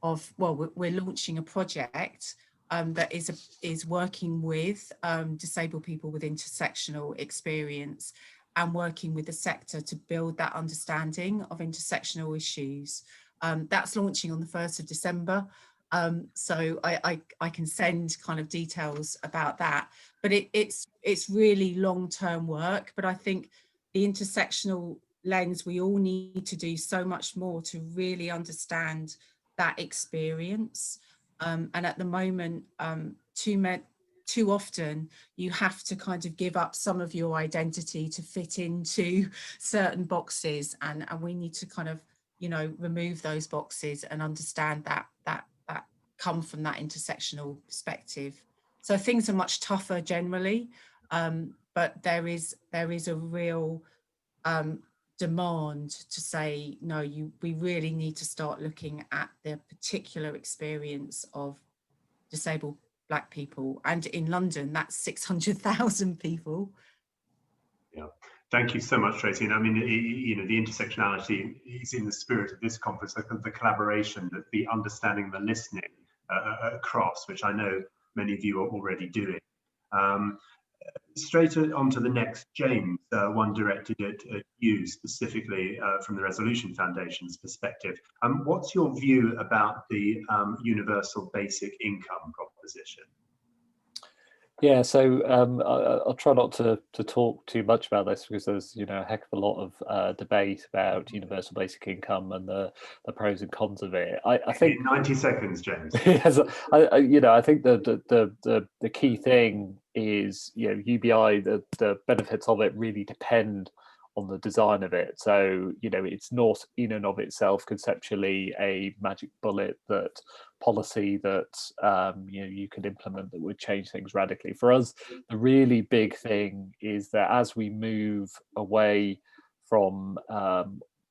well, we're launching a project that is working with disabled people with intersectional experience and working with the sector to build that understanding of intersectional issues. That's launching on the 1st of December. So I can send kind of details about that, but it's really long-term work. But I think the intersectional lens, we all need to do so much more to really understand that experience. And at the moment, too often you have to kind of give up some of your identity to fit into certain boxes, and we need to kind of, you know, remove those boxes and understand that come from that intersectional perspective. So things are much tougher generally, but there is a real demand to say, no, we really need to start looking at the particular experience of disabled Black people. And in London, that's 600,000 people. Yeah, thank you so much, Tracy. And I mean, you know, the intersectionality is in the spirit of this conference, the collaboration, the understanding, the listening across, which I know many of you are already doing. Straight on to the next, James, one directed at you specifically from the Resolution Foundation's perspective. What's your view about the universal basic income proposition? Yeah, so I'll try not to talk too much about this because there's, you know, a heck of a lot of debate about universal basic income and the pros and cons of it. I think 90 seconds, James. Yes, you know, I think the key thing is, you know, UBI, the benefits of it really depend on the design of it. So, you know, it's not in and of itself conceptually a magic bullet that policy that you know, you could implement that would change things radically. For us, the really big thing is that as we move away from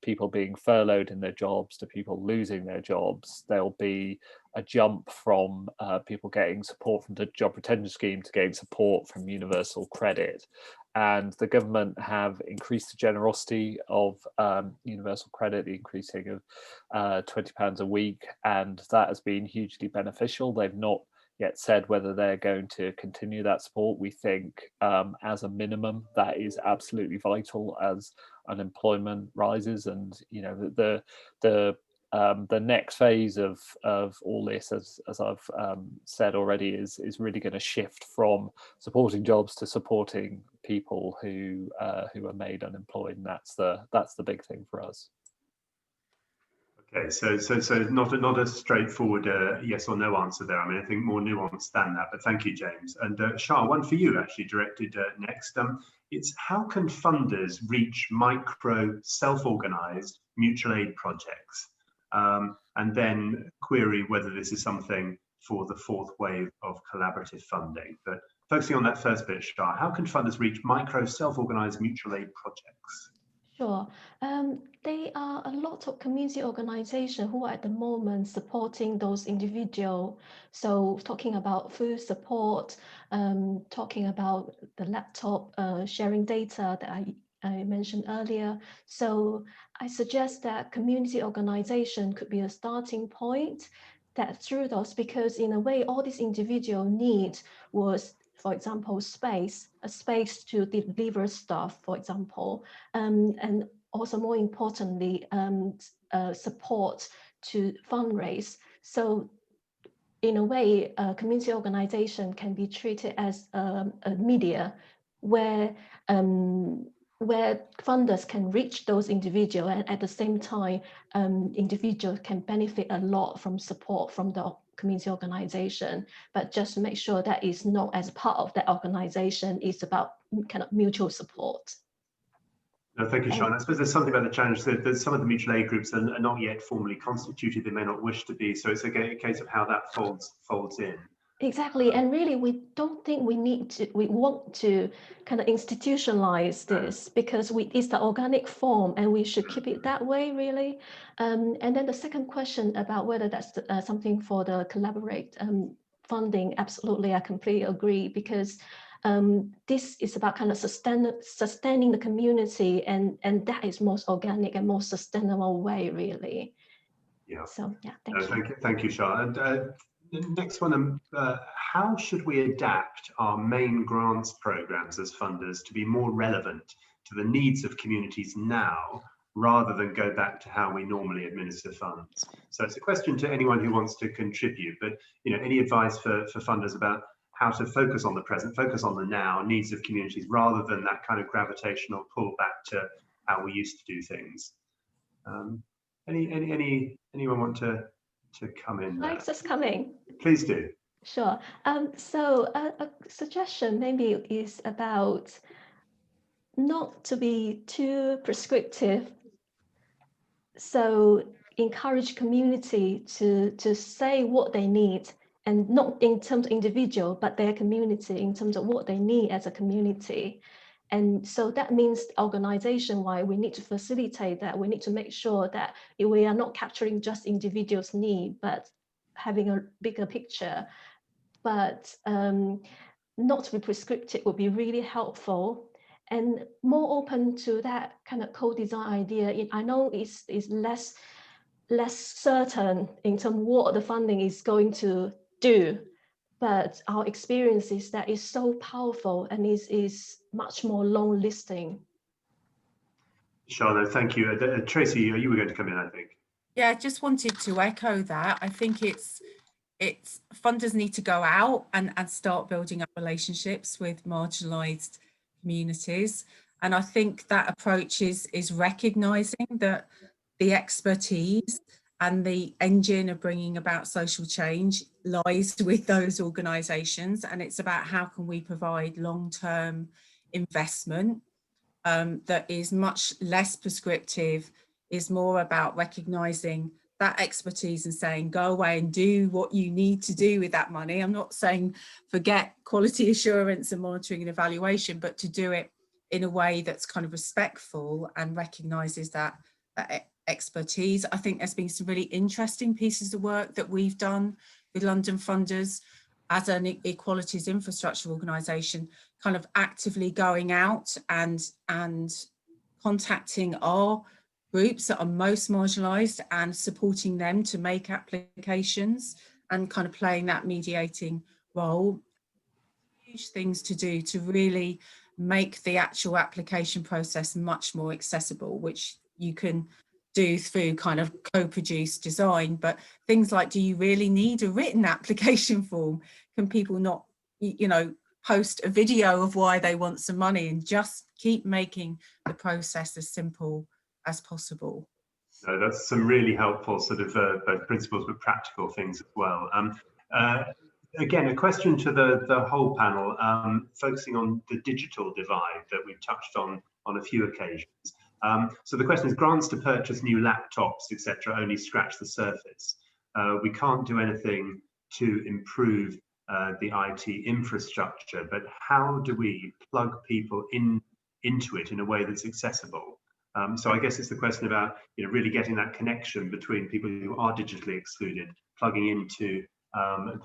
people being furloughed in their jobs to people losing their jobs, there'll be a jump from people getting support from the job retention scheme to getting support from universal credit. And the government have increased the generosity of universal credit, the increasing of £20 a week, and that has been hugely beneficial. They've not yet said whether they're going to continue that support. We think as a minimum that is absolutely vital as unemployment rises, and the next phase of all this, as I've said already, is really going to shift from supporting jobs to supporting people who are made unemployed, and that's the big thing for us. Okay, so not a straightforward yes or no answer there. I mean, I think more nuanced than that, but thank you, James. And Shah, one for you actually directed next. It's how can funders reach micro self-organized mutual aid projects? And then query whether this is something for the fourth wave of collaborative funding. But focusing on that first bit, Shah, how can funders reach micro self-organized mutual aid projects? Sure. There are a lot of community organizations who are at the moment supporting those individuals. So talking about food support, talking about the laptop sharing data that I mentioned earlier. So I suggest that community organization could be a starting point, that through those, because in a way, all these individual need was, for example, a space to deliver stuff, for example, and also more importantly, support to fundraise. So in a way, a community organization can be treated as a media where funders can reach those individuals, and at the same time, individuals can benefit a lot from support from the community organization, but just make sure that is not as part of that organization. It's about kind of mutual support. No, thank you, Sean. I suppose there's something about the challenge that some of the mutual aid groups are not yet formally constituted. They may not wish to be. So it's a case of how that folds in. Exactly, and really, we don't think we want to kind of institutionalize this, because it's the organic form, and we should keep it that way, really. And then the second question about whether that's something for the collaborate funding, absolutely, I completely agree, because this is about kind of sustaining the community, and that is most organic and most sustainable way, really. Yeah. So yeah, thank you. Thank you, Shah. And the next one, how should we adapt our main grants programs as funders to be more relevant to the needs of communities now, rather than go back to how we normally administer funds? So it's a question to anyone who wants to contribute, but any advice for funders about how to focus on the present, focus on the now needs of communities, rather than that kind of gravitational pull back to how we used to do things? Anyone want to come in? Mike's just coming. Please do. Sure. So a suggestion maybe is about not to be too prescriptive. So encourage community to say what they need, and not in terms of individual, but their community, in terms of what they need as a community. And so that means organization-wide, we need to facilitate that. We need to make sure that we are not capturing just individuals' need, but having a bigger picture. But not to be prescriptive would be really helpful, and more open to that kind of co-design idea. I know it's less certain in terms of what the funding is going to do, but our experience is that it's so powerful, and is much more long listing. Charlotte, thank you. Tracy, you were going to come in, I think. Yeah, I just wanted to echo that. I think it's funders need to go out and start building up relationships with marginalised communities. And I think that approach is recognising that the expertise and the engine of bringing about social change lies with those organisations. And it's about how can we provide long-term investment that is much less prescriptive, is more about recognising that expertise and saying, go away and do what you need to do with that money. I'm not saying forget quality assurance and monitoring and evaluation, but to do it in a way that's kind of respectful and recognises that expertise. I think there's been some really interesting pieces of work that we've done with London Funders as an equalities infrastructure organisation, kind of actively going out and contacting our groups that are most marginalised and supporting them to make applications and kind of playing that mediating role. Huge things to do to really make the actual application process much more accessible, which you can do through kind of co-produced design. But things like, do you really need a written application form? Can people not, you know, post a video of why they want some money, and just keep making the process as simple as possible? No, that's some really helpful sort of both principles but practical things as well. Again, a question to the whole panel, focusing on the digital divide that we've touched on a few occasions. So the question is, grants to purchase new laptops, etc., only scratch the surface. We can't do anything to improve the IT infrastructure, but how do we plug people into it in a way that's accessible? So I guess it's the question about, you know, really getting that connection between people who are digitally excluded, plugging into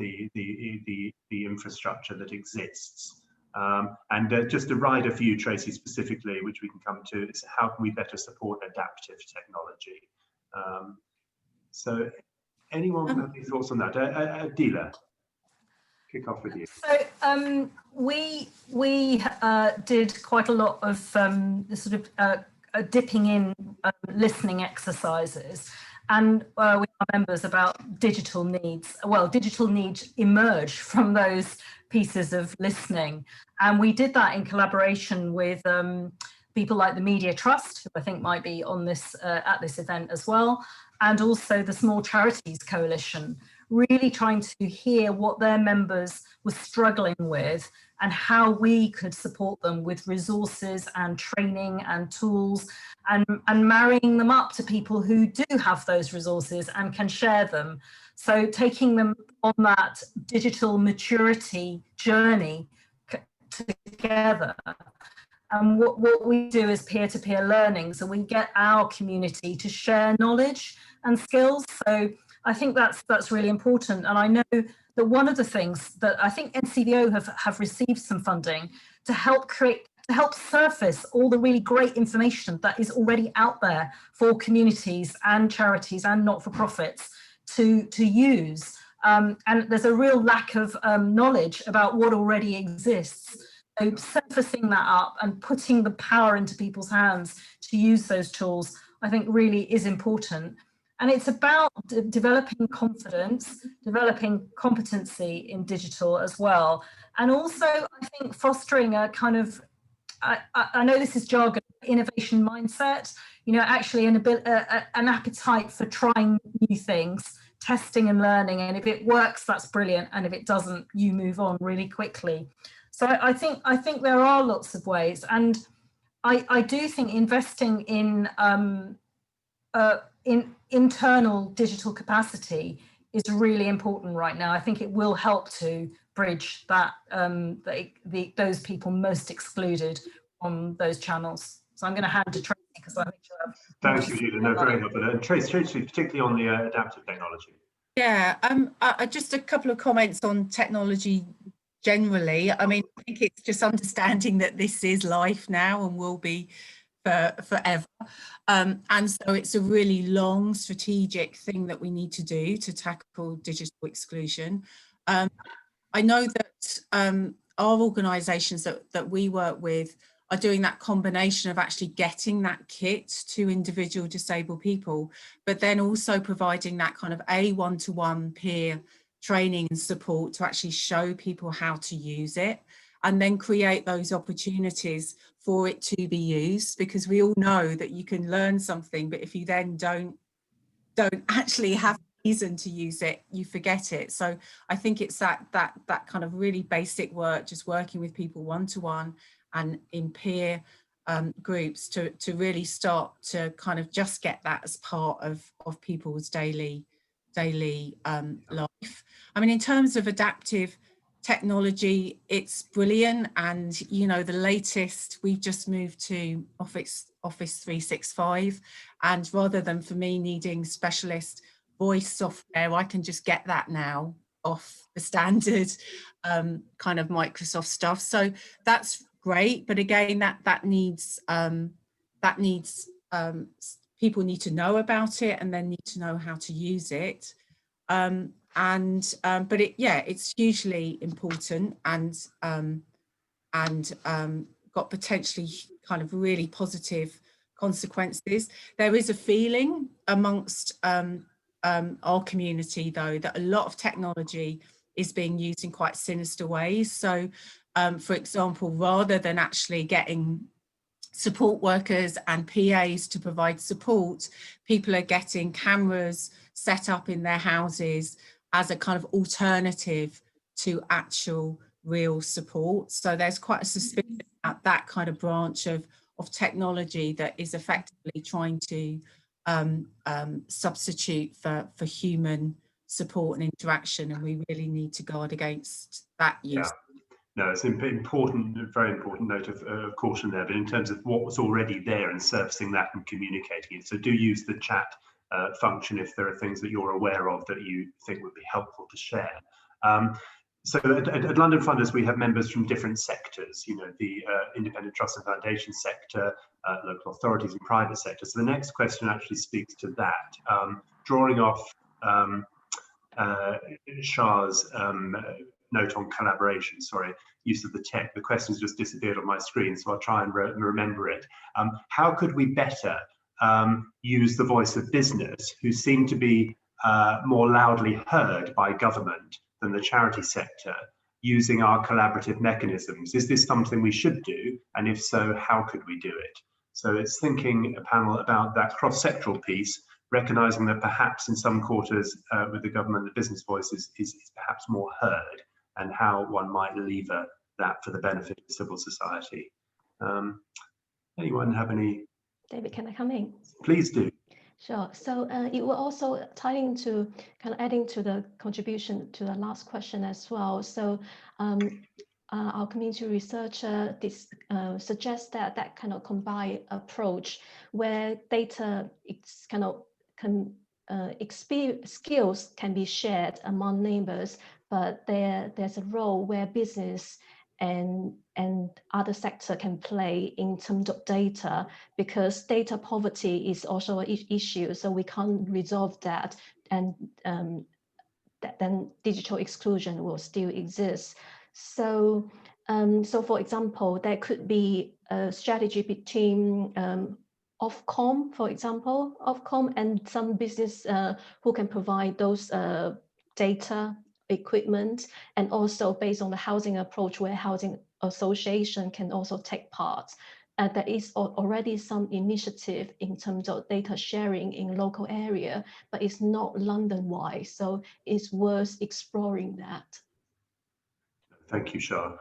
the infrastructure that exists. And just to ride a few, Tracy, specifically, which we can come to, is how can we better support adaptive technology? So anyone have any thoughts on that? Adila, kick off with you. So we did quite a lot of sort of dipping in listening exercises, and with our members about digital needs. Well, digital needs emerge from those pieces of listening, and we did that in collaboration with people like the Media Trust, who I think might be on this at this event as well, and also the Small Charities Coalition, really trying to hear what their members were struggling with and how we could support them with resources and training and tools, and marrying them up to people who do have those resources and can share them. So taking them on that digital maturity journey together. And what we do is peer-to-peer learning. So we get our community to share knowledge and skills. So I think that's really important. And I know that one of the things that I think NCVO have received some funding to help surface all the really great information that is already out there for communities and charities and not-for-profits to use. And there's a real lack of knowledge about what already exists. So surfacing that up and putting the power into people's hands to use those tools, I think really is important. And it's about developing confidence, developing competency in digital as well. And also, I think fostering a kind of, I know this is jargon, innovation mindset, you know, actually an appetite for trying new things, testing and learning. And if it works, that's brilliant. And if it doesn't, you move on really quickly. So I think there are lots of ways. And I do think investing in internal digital capacity is really important right now. I think it will help to bridge that those people most excluded from those channels. So I'm going to hand to Tracy because I think she'll have. Thank you, Julia. No, very helpful. And Tracy, particularly on the adaptive technology. Yeah, just a couple of comments on technology generally. I mean, I think it's just understanding that this is life now and will be forever. And so it's a really long strategic thing that we need to do to tackle digital exclusion. I know that our organisations that we work with are doing that combination of actually getting that kit to individual disabled people, but then also providing that kind of one-to-one peer training and support to actually show people how to use it, and then create those opportunities for it to be used, because we all know that you can learn something, but if you then don't actually have a reason to use it, you forget it. So I think it's that kind of really basic work, just working with people one-to-one and in peer groups to really start to kind of just get that as part of people's daily life. I mean, in terms of adaptive technology, it's brilliant. And, you know, the latest, we've just moved to Office 365. And rather than for me needing specialist voice software, I can just get that now off the standard kind of Microsoft stuff. So that's great. But again, that needs people need to know about it and then need to know how to use it. But it's hugely important and got potentially kind of really positive consequences. There is a feeling amongst our community, though, that a lot of technology is being used in quite sinister ways. So, for example, rather than actually getting support workers and PAs to provide support, people are getting cameras set up in their houses as a kind of alternative to actual real support. So there's quite a suspicion at that kind of branch of technology that is effectively trying to substitute for human support and interaction, and we really need to guard against that use. No, it's an important, very important note of caution there, but in terms of what was already there and servicing that and communicating it. So do use the chat function if there are things that you're aware of that you think would be helpful to share. So at London Funders, we have members from different sectors, you know, the independent trust and foundation sector, local authorities and private sector. So the next question actually speaks to that, drawing off Shah's note on collaboration, use of the tech. The question's just disappeared on my screen, so I'll try and remember it. How could we better use the voice of business, who seem to be more loudly heard by government than the charity sector, using our collaborative mechanisms? Is this something we should do? And if so, how could we do it? So it's thinking a panel about that cross-sectoral piece, recognizing that perhaps in some quarters with the government, the business voice is perhaps more heard, and how one might lever that for the benefit of civil society. Anyone have any? David, can I come in? Please do. Sure. So it will also tie into kind of adding to the contribution to the last question as well. So our community researcher suggests that kind of combined approach where data skills can be shared among neighbors, but there's a role where business and other sector can play in terms of data, because data poverty is also an issue. So we can't resolve that, and then digital exclusion will still exist. So, for example, there could be a strategy between Ofcom, for example, Ofcom and some business who can provide those data equipment, and also based on the housing approach where housing association can also take part. There is already some initiative in terms of data sharing in local area, but it's not London-wide, so it's worth exploring that. Thank you, Shah.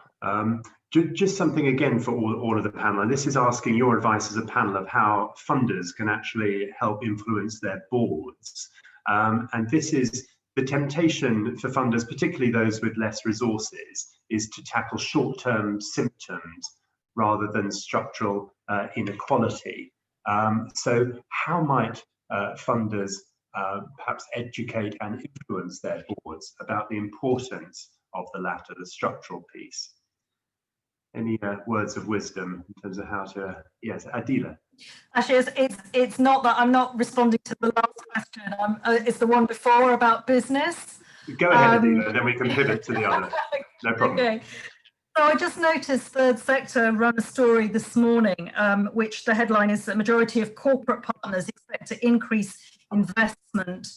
Just something again for all of the panel, and this is asking your advice as a panel of how funders can actually help influence their boards. And this is the temptation for funders, particularly those with less resources, is to tackle short-term symptoms rather than structural inequality. So how might funders perhaps educate and influence their boards about the importance of the latter, the structural piece? Any words of wisdom in terms of how to? Yes, Adila. Actually, it's not that I'm not responding to the last question. It's the one before about business. Go ahead, Adila, then we can pivot to the other. No problem. Okay. So I just noticed Third Sector run a story this morning, which the headline is that majority of corporate partners expect to increase investment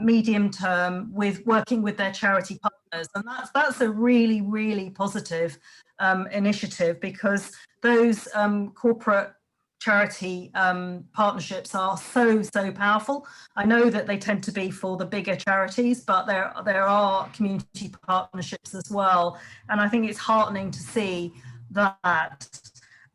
medium term with working with their charity partners, and that's a really, really positive initiative, because those corporate charity partnerships are so powerful. I know that they tend to be for the bigger charities, but there are community partnerships as well, and I think it's heartening to see that.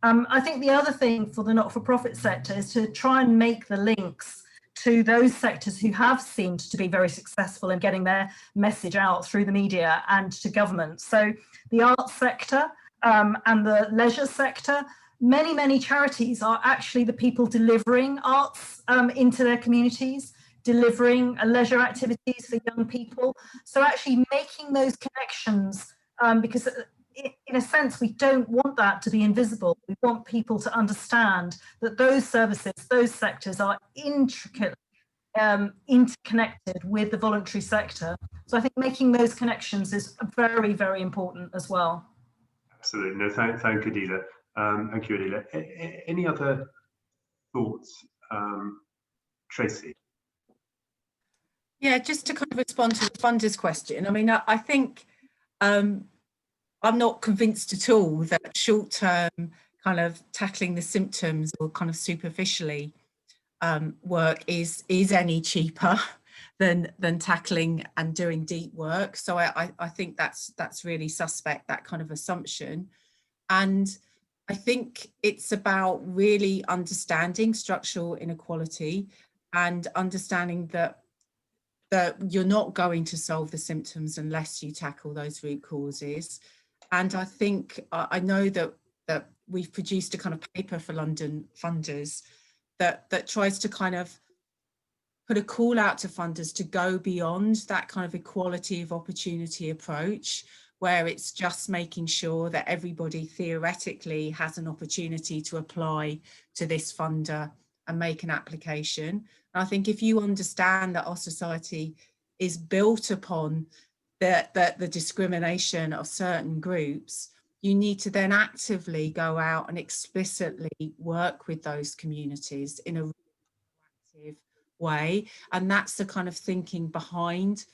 I think the other thing for the not-for-profit sector is to try and make the links to those sectors who have seemed to be very successful in getting their message out through the media and to government. So the arts sector and the leisure sector, many charities are actually the people delivering arts into their communities, delivering leisure activities for young people. So actually making those connections, because in a sense, we don't want that to be invisible. We want people to understand that those services, those sectors are intricately interconnected with the voluntary sector. So I think making those connections is very, very important as well. Absolutely. No, thank you, Adila. Thank you, Adila. Any other thoughts, Tracy? Yeah, just to kind of respond to the funders question. I mean, I think I'm not convinced at all that short-term kind of tackling the symptoms or kind of superficially work is any cheaper than tackling and doing deep work. So I think that's really suspect, that kind of assumption. And I think it's about really understanding structural inequality and understanding that you're not going to solve the symptoms unless you tackle those root causes. And I think I know that we've produced a kind of paper for London funders that tries to kind of put a call out to funders to go beyond that kind of equality of opportunity approach, where it's just making sure that everybody theoretically has an opportunity to apply to this funder and make an application. And I think if you understand that our society is built upon the discrimination of certain groups, you need to then actively go out and explicitly work with those communities in a proactive way. And that's the kind of thinking behind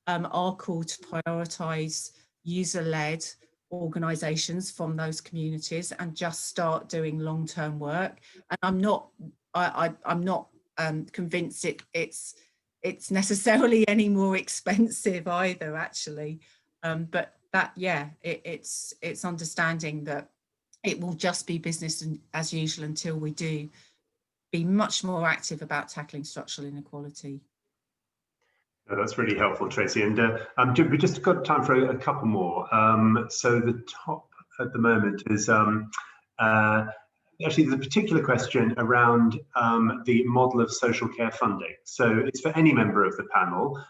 our call to prioritise user-led organisations from those communities and just start doing long-term work. And I'm not convinced it's necessarily any more expensive either, actually. But that, yeah, it's understanding that it will just be business as usual until we do be much more active about tackling structural inequality. No, that's really helpful, Tracy. And we just got time for a couple more. So the top at the moment is actually, there's a particular question around the model of social care funding. So it's for any member of the panel.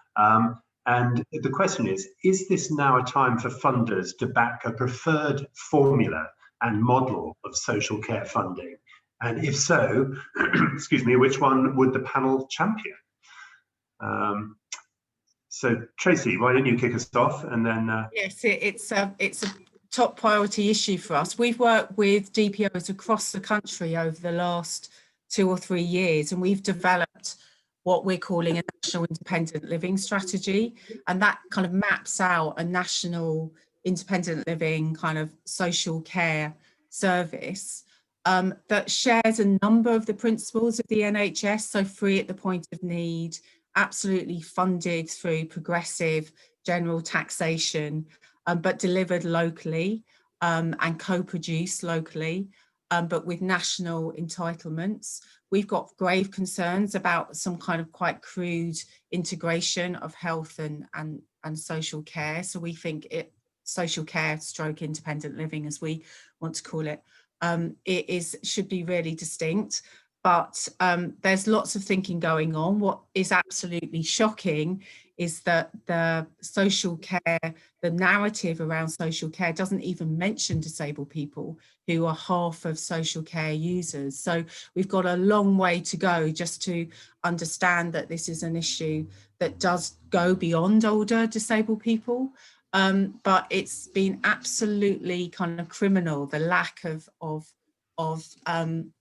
And the question is this now a time for funders to back a preferred formula and model of social care funding? And if so, excuse me, which one would the panel champion? So Tracy, why don't you kick us off, and then yes, it's a top priority issue for us. We've worked with DPOs across the country over the last 2 or 3 years, and we've developed what we're calling a national independent living strategy, and that kind of maps out a national independent living kind of social care service that shares a number of the principles of the NHS, so free at the point of need, absolutely funded through progressive general taxation, but delivered locally and co-produced locally, but with national entitlements. We've got grave concerns about some kind of quite crude integration of health and social care. So we think social care stroke independent living, as we want to call it, should be really distinct. But there's lots of thinking going on. What is absolutely shocking is that the social care, the narrative around social care doesn't even mention disabled people who are half of social care users. So we've got a long way to go just to understand that this is an issue that does go beyond older disabled people. But it's been absolutely kind of criminal, the lack of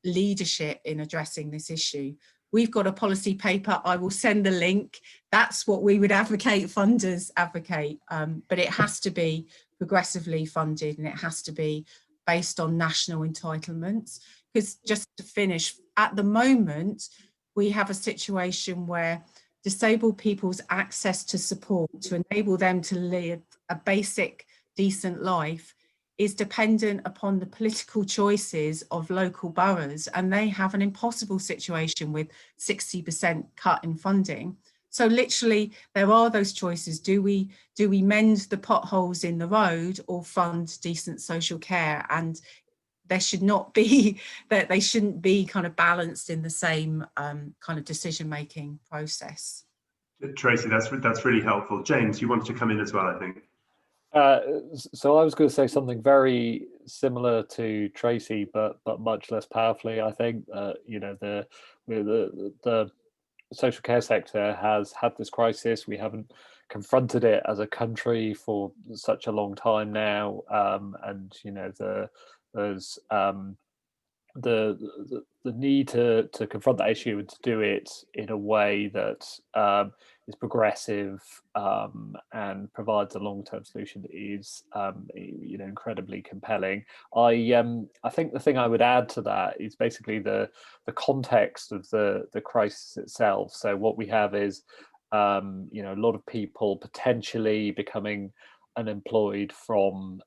leadership in addressing this issue. We've got a policy paper. I will send the link. That's what we would advocate, funders advocate, but it has to be progressively funded and it has to be based on national entitlements. Because just to finish, at the moment, we have a situation where disabled people's access to support to enable them to live a basic, decent life is dependent upon the political choices of local boroughs, and they have an impossible situation with 60% cut in funding. So literally there are those choices. Do we mend the potholes in the road or fund decent social care? And there should not be, that they shouldn't be kind of balanced in the same kind of decision-making process. Tracy, that's really helpful. James, you wanted to come in as well, I think. So I was going to say something very similar to Tracy, but much less powerfully. I think you know, the social care sector has had this crisis. We haven't confronted it as a country for such a long time now, and you know there's the need to confront that issue and to do it in a way that is progressive and provides a long-term solution that is you know, incredibly compelling. I think the thing I would add to that is basically the context of the crisis itself. So what we have is you know, a lot of people potentially becoming unemployed from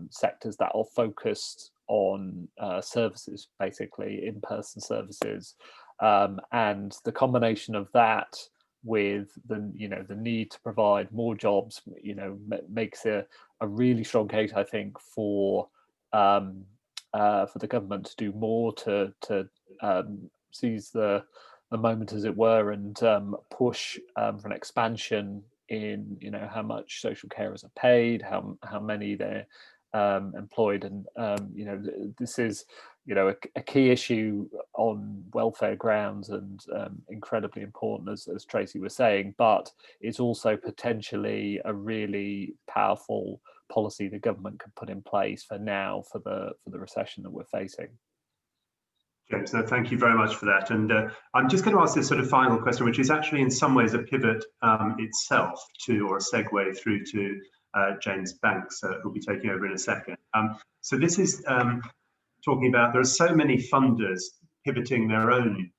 sectors that are focused on services, basically in-person services, and the combination of that with the the need to provide more jobs, you know, makes a really strong case, I think, for the government to do more to seize the moment, as it were, and push for an expansion in how much social carers are paid, how many they're employed, and this is a key issue on welfare grounds and incredibly important, as Tracy was saying, but it's also potentially a really powerful policy the government can put in place for the recession that we're facing. James, no, thank you very much for that. And I'm just going to ask this sort of final question, which is actually in some ways a pivot itself to, or a segue through to James Banks, who'll be taking over in a second. So this is talking about, there are so many funders pivoting their own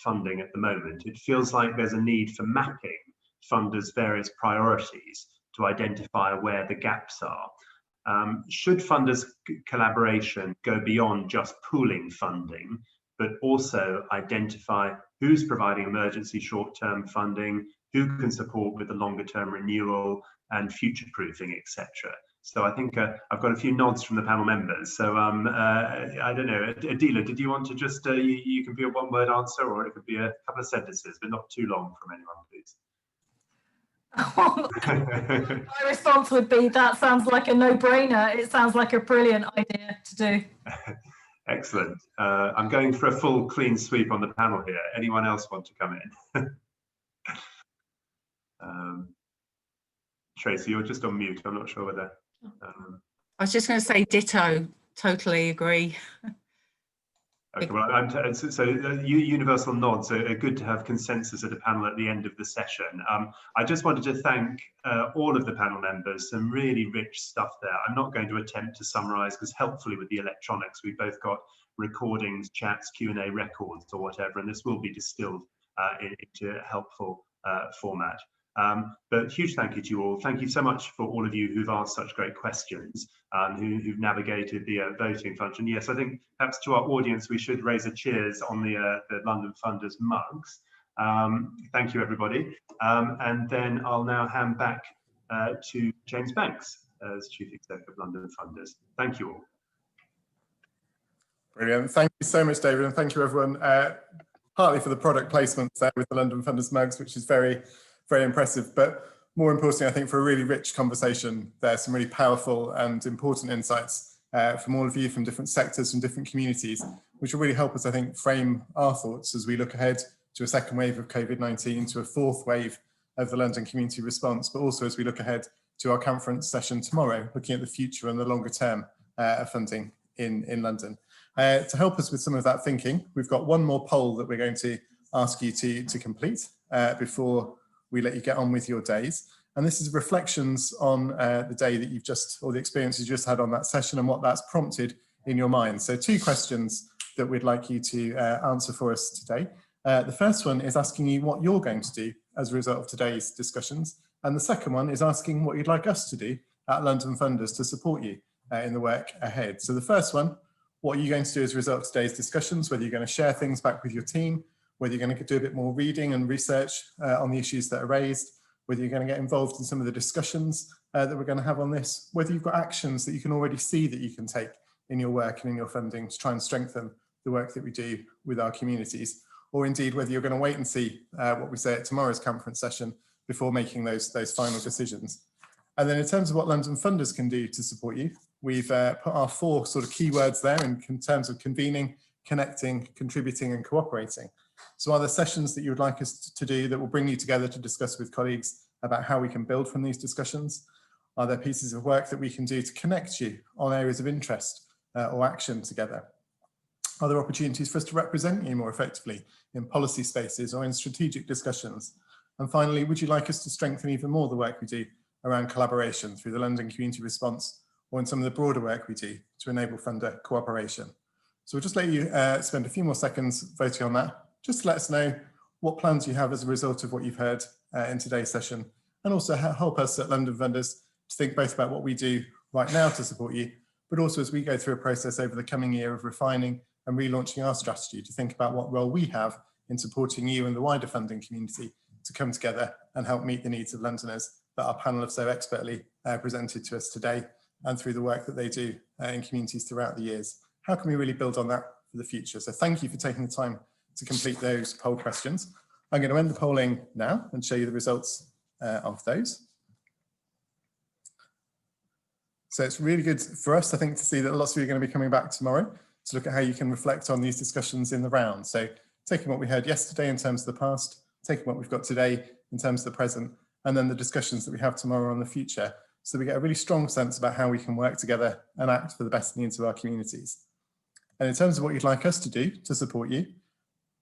funding at the moment. It feels like there's a need for mapping funders' various priorities to identify where the gaps are. Should funders' collaboration go beyond just pooling funding, but also identify who's providing emergency short-term funding, who can support with the longer-term renewal and future-proofing, etc. So I think I've got a few nods from the panel members. So I don't know, Adila, did you want to just, you can be a one-word answer, or it could be a couple of sentences, but not too long from anyone, please. My response would be, that sounds like a no-brainer. It sounds like a brilliant idea to do. Excellent. I'm going for a full clean sweep on the panel here. Anyone else want to come in? Tracy, you're just on mute. I'm not sure whether. I was just going to say ditto. Totally agree. Okay, well, so universal nods are good to have consensus at a panel at the end of the session. I just wanted to thank all of the panel members, some really rich stuff there. I'm not going to attempt to summarize, because helpfully with the electronics, we've both got recordings, chats, Q&A records or whatever, and this will be distilled into a helpful format. But huge thank you to you all. Thank you so much for all of you who've asked such great questions, who've navigated the voting function. Yes, I think perhaps to our audience, we should raise a cheers on the London Funders mugs. Thank you, everybody. And then I'll now hand back to James Banks as Chief Executive of London Funders. Thank you all. Brilliant. Thank you so much, David, and thank you, everyone, partly for the product placements there with the London Funders mugs, which is very impressive, but more importantly, I think, for a really rich conversation. There's some really powerful and important insights from all of you, from different sectors, from different communities, which will really help us, I think, frame our thoughts as we look ahead to a second wave of COVID-19, to a fourth wave of the London community response, but also as we look ahead to our conference session tomorrow, looking at the future and the longer term of funding in London. To help us with some of that thinking, we've got one more poll that we're going to ask you to complete before we let you get on with your days. And this is reflections on the day that you've just, or the experience you just had on that session, and what that's prompted in your mind. So 2 questions that we'd like you to answer for us today. The first one is asking you what you're going to do as a result of today's discussions. And the second one is asking what you'd like us to do at London Funders to support you in the work ahead. So the first one, what are you going to do as a result of today's discussions, whether you're going to share things back with your team, whether you're going to do a bit more reading and research on the issues that are raised, whether you're going to get involved in some of the discussions that we're going to have on this, whether you've got actions that you can already see that you can take in your work and in your funding to try and strengthen the work that we do with our communities, or indeed whether you're going to wait and see what we say at tomorrow's conference session before making those final decisions. And then in terms of what London Funders can do to support you, we've put our 4 sort of keywords there in terms of convening, connecting, contributing and cooperating. So are there sessions that you would like us to do that will bring you together to discuss with colleagues about how we can build from these discussions? Are there pieces of work that we can do to connect you on areas of interest or action together? Are there opportunities for us to represent you more effectively in policy spaces or in strategic discussions? And finally, would you like us to strengthen even more the work we do around collaboration through the London Community Response or in some of the broader work we do to enable funder cooperation? So we'll just let you spend a few more seconds voting on that, just to let us know what plans you have as a result of what you've heard in today's session, and also help us at London Funders to think both about what we do right now to support you, but also as we go through a process over the coming year of refining and relaunching our strategy to think about what role we have in supporting you and the wider funding community to come together and help meet the needs of Londoners that our panel have so expertly presented to us today and through the work that they do in communities throughout the years. How can we really build on that for the future? So thank you for taking the time to complete those poll questions. I'm going to end the polling now and show you the results of those. So it's really good for us, I think, to see that lots of you are going to be coming back tomorrow to look at how you can reflect on these discussions in the round. So taking what we heard yesterday in terms of the past, taking what we've got today in terms of the present, and then the discussions that we have tomorrow on the future, so we get a really strong sense about how we can work together and act for the best needs of our communities. And in terms of what you'd like us to do to support you,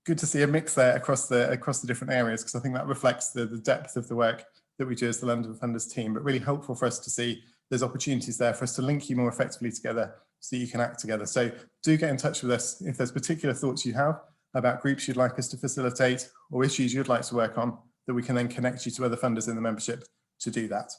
good to see a mix there across the different areas, because I think that reflects the depth of the work that we do as the London Funders team, but really helpful for us to see there's opportunities there for us to link you more effectively together so that you can act together. So do get in touch with us if there's particular thoughts you have about groups you'd like us to facilitate or issues you'd like to work on, that we can then connect you to other funders in the membership to do that.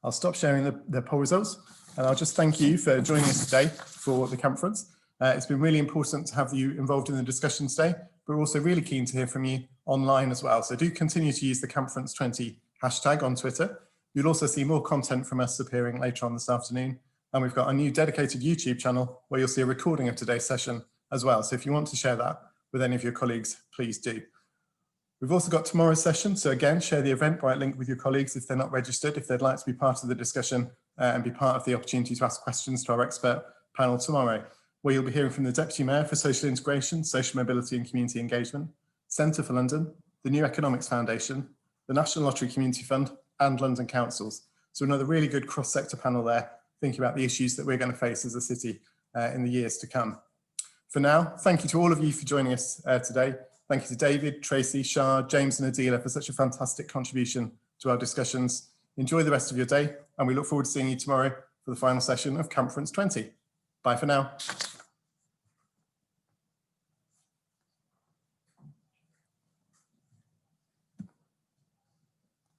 I'll stop sharing the poll results, and I'll just thank you for joining us today for the conference. It's been really important to have you involved in the discussion today, but we're also really keen to hear from you online as well. So do continue to use the Conference20 hashtag on Twitter. You'll also see more content from us appearing later on this afternoon. And we've got a new dedicated YouTube channel where you'll see a recording of today's session as well. So if you want to share that with any of your colleagues, please do. We've also got tomorrow's session. So again, share the Eventbrite link with your colleagues if they're not registered, if they'd like to be part of the discussion and be part of the opportunity to ask questions to our expert panel tomorrow, where you'll be hearing from the Deputy Mayor for Social Integration, Social Mobility and Community Engagement, Centre for London, the New Economics Foundation, the National Lottery Community Fund, and London Councils. So another really good cross-sector panel there, thinking about the issues that we're going to face as a city in the years to come. For now, thank you to all of you for joining us today. Thank you to David, Tracy, Shah, James and Adila for such a fantastic contribution to our discussions. Enjoy the rest of your day, and we look forward to seeing you tomorrow for the final session of Conference20. Bye for now.